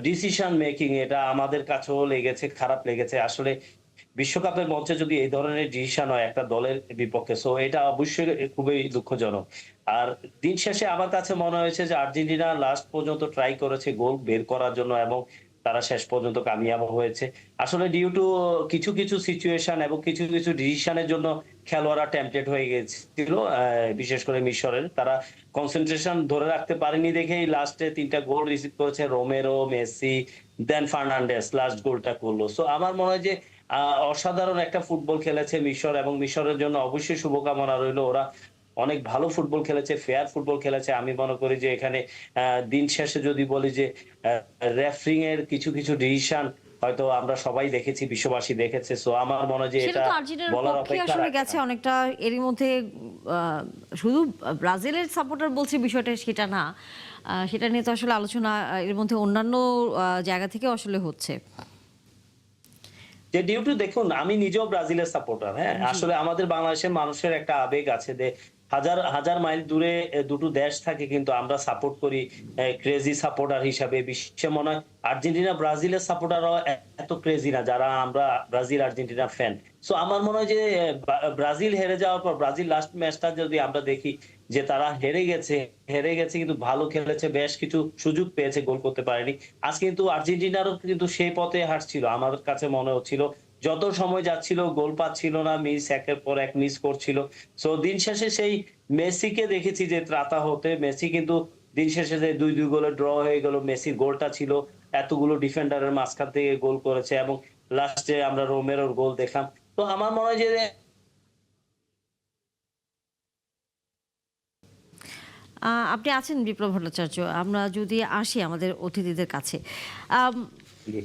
ডিসিশন মেকিং, এটা আমাদের কাছেও লেগেছে, খারাপ লেগেছে। আসলে বিশ্বকাপের মঞ্চে যদি এই ধরনের ডিসিশন হয় একটা দলের বিপক্ষে, সো এটা অবশ্যই খুবই দুঃখজনক। আর দিন শেষে আমার কাছে মনে হয়েছে যে আর্জেন্টিনা লাস্ট পর্যন্ত ট্রাই করেছে গোল বের করার জন্য এবং তারা শেষ পর্যন্ত কামিয়াব হয়েছে। আসলে ডিউ টু কিছু কিছু সিচুয়েশন এবং কিছু কিছু ডিসিশনের জন্য খেলোয়াড়রা টেম্পটেড হয়ে গেছিল, বিশেষ করে মিশরের। তারা কনসেন্ট্রেশন ধরে রাখতে পারেনি দেখেই লাস্টে 3টা গোল রিসিভ করেছে, রোমেরো, মেসি, দেন ফার্নান্ডেস লাস্ট গোলটা করলো। সো আমার মনে হয় যে অসাধারণ একটা ফুটবল খেলেছে মিশর এবং মিশরের জন্য অবশ্যই শুভকামনা রইল। ওরা অনেক ভালো ফুটবল খেলেছে, ফেয়ার ফুটবল খেলেছে। আমি মনে করি যে এখানে দিন শেষে যদি বলি যে রেফারিং এর কিছু কিছু ডিসিশন হয়তো আমরা সবাই দেখেছি, বিশ্ববাসী দেখেছে। সো আমার মনে হয় যে সেটা এটা তো আর্জেন্টিনার বলার পক্ষে অপেক্ষা আসলে রাখে গেছে না। অনেকটা। এরই মধ্যে শুধু ব্রাজিলের সাপোর্টার বলছি বিষয়টা সেটা না, সেটা নিয়ে তো আসলে আলোচনা এর মধ্যে অন্যান্য জায়গা থেকে আসলে হচ্ছে। যে ডিউ টু দেখুন, আমি নিজেও ব্রাজিলের সাপোর্টার। হ্যাঁ, আসলে আমাদের বাংলাদেশের মানুষের একটা আবেগ আছে যে হাজার হাজার মাইল দূরে দুটো দেশ থাকে কিন্তু আমরা সাপোর্ট করি ক্রেজি সাপোর্টার হিসাবে। বিশ্বে মনে হয় আর্জেন্টিনা ব্রাজিলের সাপোর্টারও এত ক্রেজি না যারা আমরা ব্রাজিল আর্জেন্টিনা ফ্যান। সো আমার মনে হয় যে ব্রাজিল হেরে যাওয়ার পর, ব্রাজিল লাস্ট ম্যাচটা যদি আমরা দেখি যে তারা হেরে গেছে কিন্তু ভালো খেলেছে, বেশ কিছু সুযোগ পেয়েছে, গোল করতে পারেনি। আজ কিন্তু আর্জেন্টিনারও কিন্তু সেই পথে হাঁটছিল, আমার কাছে মনে হচ্ছিল। যত সময় যাচ্ছিল গোল পাচ্ছিল না, মিস একের পর এক মিস করছিল। সো দিন শেষে সেই মেসিকে দেখেছি যে ত্রাতা হতে। মেসি কিন্তু দিন শেষে যে 2-2 গোলে ড্র হয়ে গেল, মেসির গোলটা ছিল এতগুলো ডিফেন্ডারের মাঝখান থেকে গোল করেছে এবং লাস্টে আমরা রোমেরোর গোল দেখলাম। তো আমার মনে হয় যে আপনি আছেন বিপ্লব ভট্টাচার্য, আমরা যদি আসি আমাদের অতিথিদের কাছে।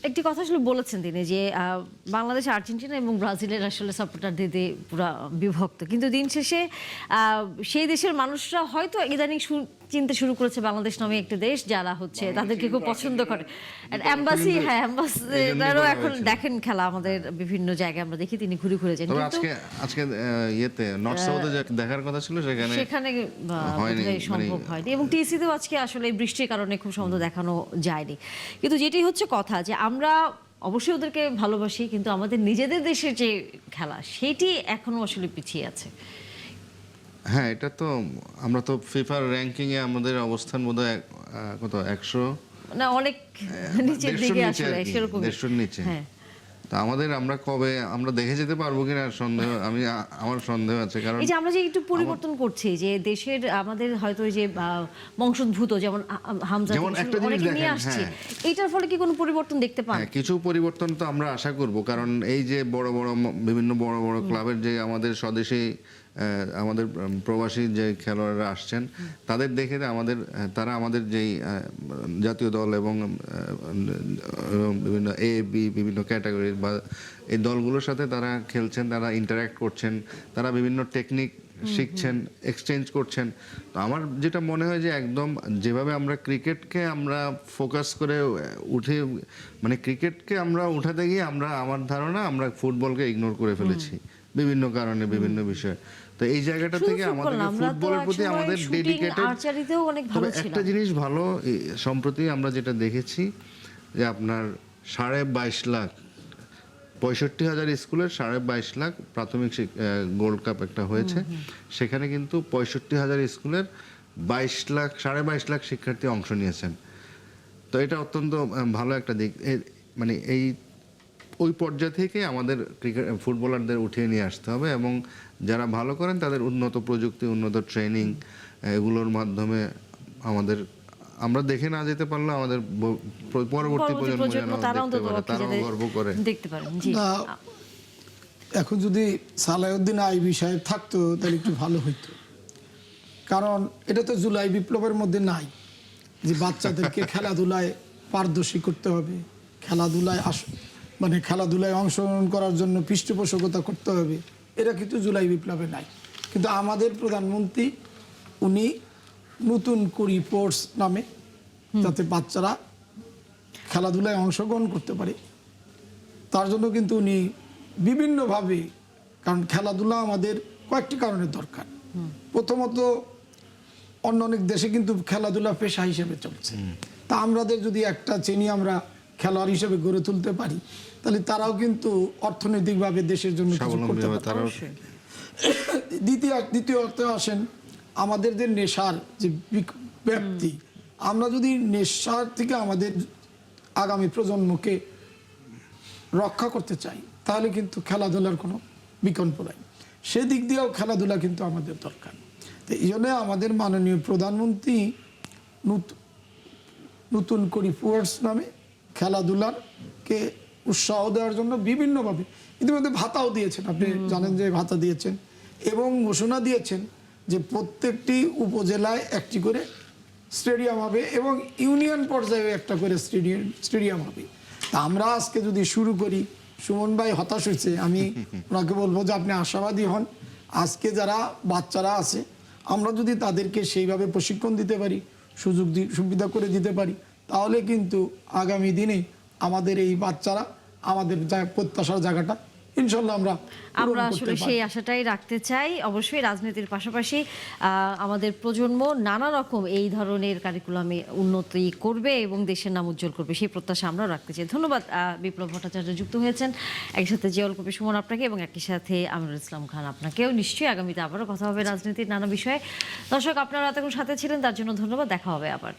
একটি কথা আসলে বলেছেন তিনি যে বাংলাদেশ, আর্জেন্টিনা এবং ব্রাজিলের আসলে সাপোর্টারদের দিয়ে পুরো বিভক্ত, কিন্তু দিন শেষে সেই দেশের মানুষরা হয়তো ইদানিং চিনতে শুরু করেছে বাংলাদেশ নামে একটি দেশ, যারা হচ্ছে তাদেরকে খুব পছন্দ করে। অ্যাম্বাসি, হ্যাঁ, অ্যাম্বাসিডারও এখন দেখেন খেলা আমাদের বিভিন্ন জায়গায় আমরা দেখি, তিনি ঘুরে ঘুরে যান। তবে কিন্তু আজকে ইয়েতে নর্থ সাউথে দেখার কথা ছিল সেখানে বোধহয় সম্ভব হয়নি এবং টিসিতেও আজকে আসলে বৃষ্টির কারণে খুব সম্ভব দেখানো যায়নি। কিন্তু যেটি হচ্ছে কথা যে আমরা অবশ্যই ওদেরকে ভালোবাসি, কিন্তু আমাদের নিজেদের দেশের যে খেলা সেটি এখনো আসলে পিছিয়ে আছে। হ্যাঁ, এটা তো আমরা তো ফিফার র্যাঙ্কিং এ আমাদের অবস্থান বোধহয় কত 100 না অনেক নিচের 150 দিকে নিচে আসলে আর কি, সেরকম 150 নিচে। হ্যাঁ। তা আমরা কবে আমরা দেখে যেতে পারবো কিনা সন্দেহ, আমার সন্দেহ আছে, কারণ এই যে আমরা যে একটু পরিবর্তন করছি যে দেশের আমাদের হয়তো ওই যে বংশোদ্ভূত যেমন হামজা যেমন থেকে একটা শুরু জিনিস অনেকে নিয়ে দেখেন, আসছে, হ্যাঁ। এইটার ফলে কি কোনো পরিবর্তন দেখতে পান? হ্যাঁ, কিছু পরিবর্তন তো আমরা আশা করব, কারণ এই যে বিভিন্ন বড় বড় ক্লাবের যে আমাদের স্বদেশী আমাদের প্রবাসী যে খেলোয়াড়রা আসছেন, তাদের দেখে তারা আমাদের যেই জাতীয় দল এবং বিভিন্ন এ বি বিভিন্ন ক্যাটাগরি বা এই দলগুলোর সাথে তারা খেলছেন, তারা ইন্টারঅ্যাক্ট করছেন, তারা বিভিন্ন টেকনিক শিখছেন, এক্সচেঞ্জ করছেন। তো আমার যেটা মনে হয় যে একদম যেভাবে আমরা ক্রিকেটকে আমরা ফোকাস করে উঠে, মানে ক্রিকেটকে আমরা উঠাতে গিয়ে আমার ধারণা আমরা ফুটবলকে ইগনোর করে ফেলেছি বিভিন্ন কারণে, বিভিন্ন বিষয়ে। তো এই জায়গাটা শুধু থেকে ফুটবল না, আমাদের আমরা তো ফুটবলের প্রতি একসময় আমাদের শুটিং, ডেডিকেটেড। আর্চারিতেও অনেক ভালো তবে ছিলাম। একটা জিনিস ভালো, সম্প্রতি আমরা যেটা দেখেছি যে আপনার 22.5 লাখ 65,000 স্কুলের 22.5 লাখ প্রাথমিক গোল্ড কাপ একটা হয়েছে, সেখানে কিন্তু 65,000 স্কুলের 22 লাখ শিক্ষার্থী অংশ নিয়েছেন। তো এটা অত্যন্ত ভালো একটা দিক। মানে ওই পর্যায় থেকে আমাদের ফুটবলারদের উঠিয়ে নিয়ে আসতে হবে, এবং যারা ভালো করেন তাদের উন্নত প্রযুক্তি, উন্নত ট্রেনিং এগুলোর মাধ্যমে আমরা দেখে না যেতে পারলে আমাদের পরবর্তী প্রজন্ম যেন তারা দেখতে অন্তত পারে, তারাও গর্ব করে দেখতে পারেন। জি, না, এখন যদি সালাউদ্দিন আইবি সাহেব থাকতো তাহলে একটু ভালো হইতো, কারণ এটা তো জুলাই বিপ্লবের মধ্যে নাই যে বাচ্চাদেরকে খেলাধুলায় পারদর্শী করতে হবে, খেলাধুলায় অংশগ্রহণ করার জন্য পৃষ্ঠপোষকতা করতে হবে, এটা কিন্তু জুলাই বিপ্লবে নাই। কিন্তু আমাদের প্রধানমন্ত্রী উনি নতুন করি স্পোর্টস নামে, যাতে বাচ্চারা খেলাধুলায় অংশগ্রহণ করতে পারে, তার জন্য কিন্তু উনি বিভিন্নভাবে, কারণ খেলাধুলা আমাদের কয়েকটি কারণে দরকার। প্রথমত অনেক দেশে কিন্তু খেলাধুলা পেশা হিসেবে চলছে, তা আমাদের যদি একটা শ্রেণী আমরা খেলোয়াড় হিসেবে গড়ে তুলতে পারি, তাহলে তারাও কিন্তু অর্থনৈতিকভাবে দেশের জন্য কিছু করতে পারে। দ্বিতীয়ত আসেন আমাদের যে নেশার যে ব্যাপ্তি, আমরা যদি নেশার থেকে আমাদের আগামী প্রজন্মকে রক্ষা করতে চাই, তাহলে কিন্তু খেলাধুলার কোনো বিকল্প নাই। সেদিক দিয়েও খেলাধুলা কিন্তু আমাদের দরকার। তো এই জন্য আমাদের মাননীয় প্রধানমন্ত্রী নতুন করি স্পোর্টস নামে খেলাধুলাকে উৎসাহ দেওয়ার জন্য বিভিন্নভাবে ইতিমধ্যে ভাতাও দিয়েছেন, আপনি জানেন যে ভাতা দিয়েছেন, এবং ঘোষণা দিয়েছেন যে প্রত্যেকটি উপজেলায় একটি করে স্টেডিয়াম হবে এবং ইউনিয়ন পর্যায়ে একটা করে স্টেডিয়াম হবে। তা আমরা আজকে যদি শুরু করি, সুমন ভাই হতাশ হয়েছে, আমি ওনাকে বলবো যে আপনি আশাবাদী হন। আজকে যারা বাচ্চারা আছে, আমরা যদি তাদেরকে সেইভাবে প্রশিক্ষণ দিতে পারি, সুবিধা করে দিতে পারি, তাহলে কিন্তু আগামী দিনে আমাদের এই বাচ্চারা আমাদের প্রত্যাশার জায়গাটা ইনশাল্লাহ আমরা আসলে সেই আশাটাই রাখতে চাই। অবশ্যই রাজনীতির পাশাপাশি আমাদের প্রজন্ম নানা রকম এই ধরনের কারিকুলামে উন্নতি করবে এবং দেশের নাম উজ্জ্বল করবে, সেই প্রত্যাশা আমরা রাখতে চাই। ধন্যবাদ বিপ্লব ভট্টাচার্য যুক্ত হয়েছেন, একই সাথে জিয়াউল কবির সুমন আপনাকে, এবং একই সাথে আমিরুল ইসলাম খান আপনাকেও। নিশ্চয়ই আগামীতে আবারও কথা হবে রাজনীতির নানা বিষয়ে। দর্শক, আপনারা এতক্ষণ সাথে ছিলেন, তার জন্য ধন্যবাদ। দেখা হবে আবার।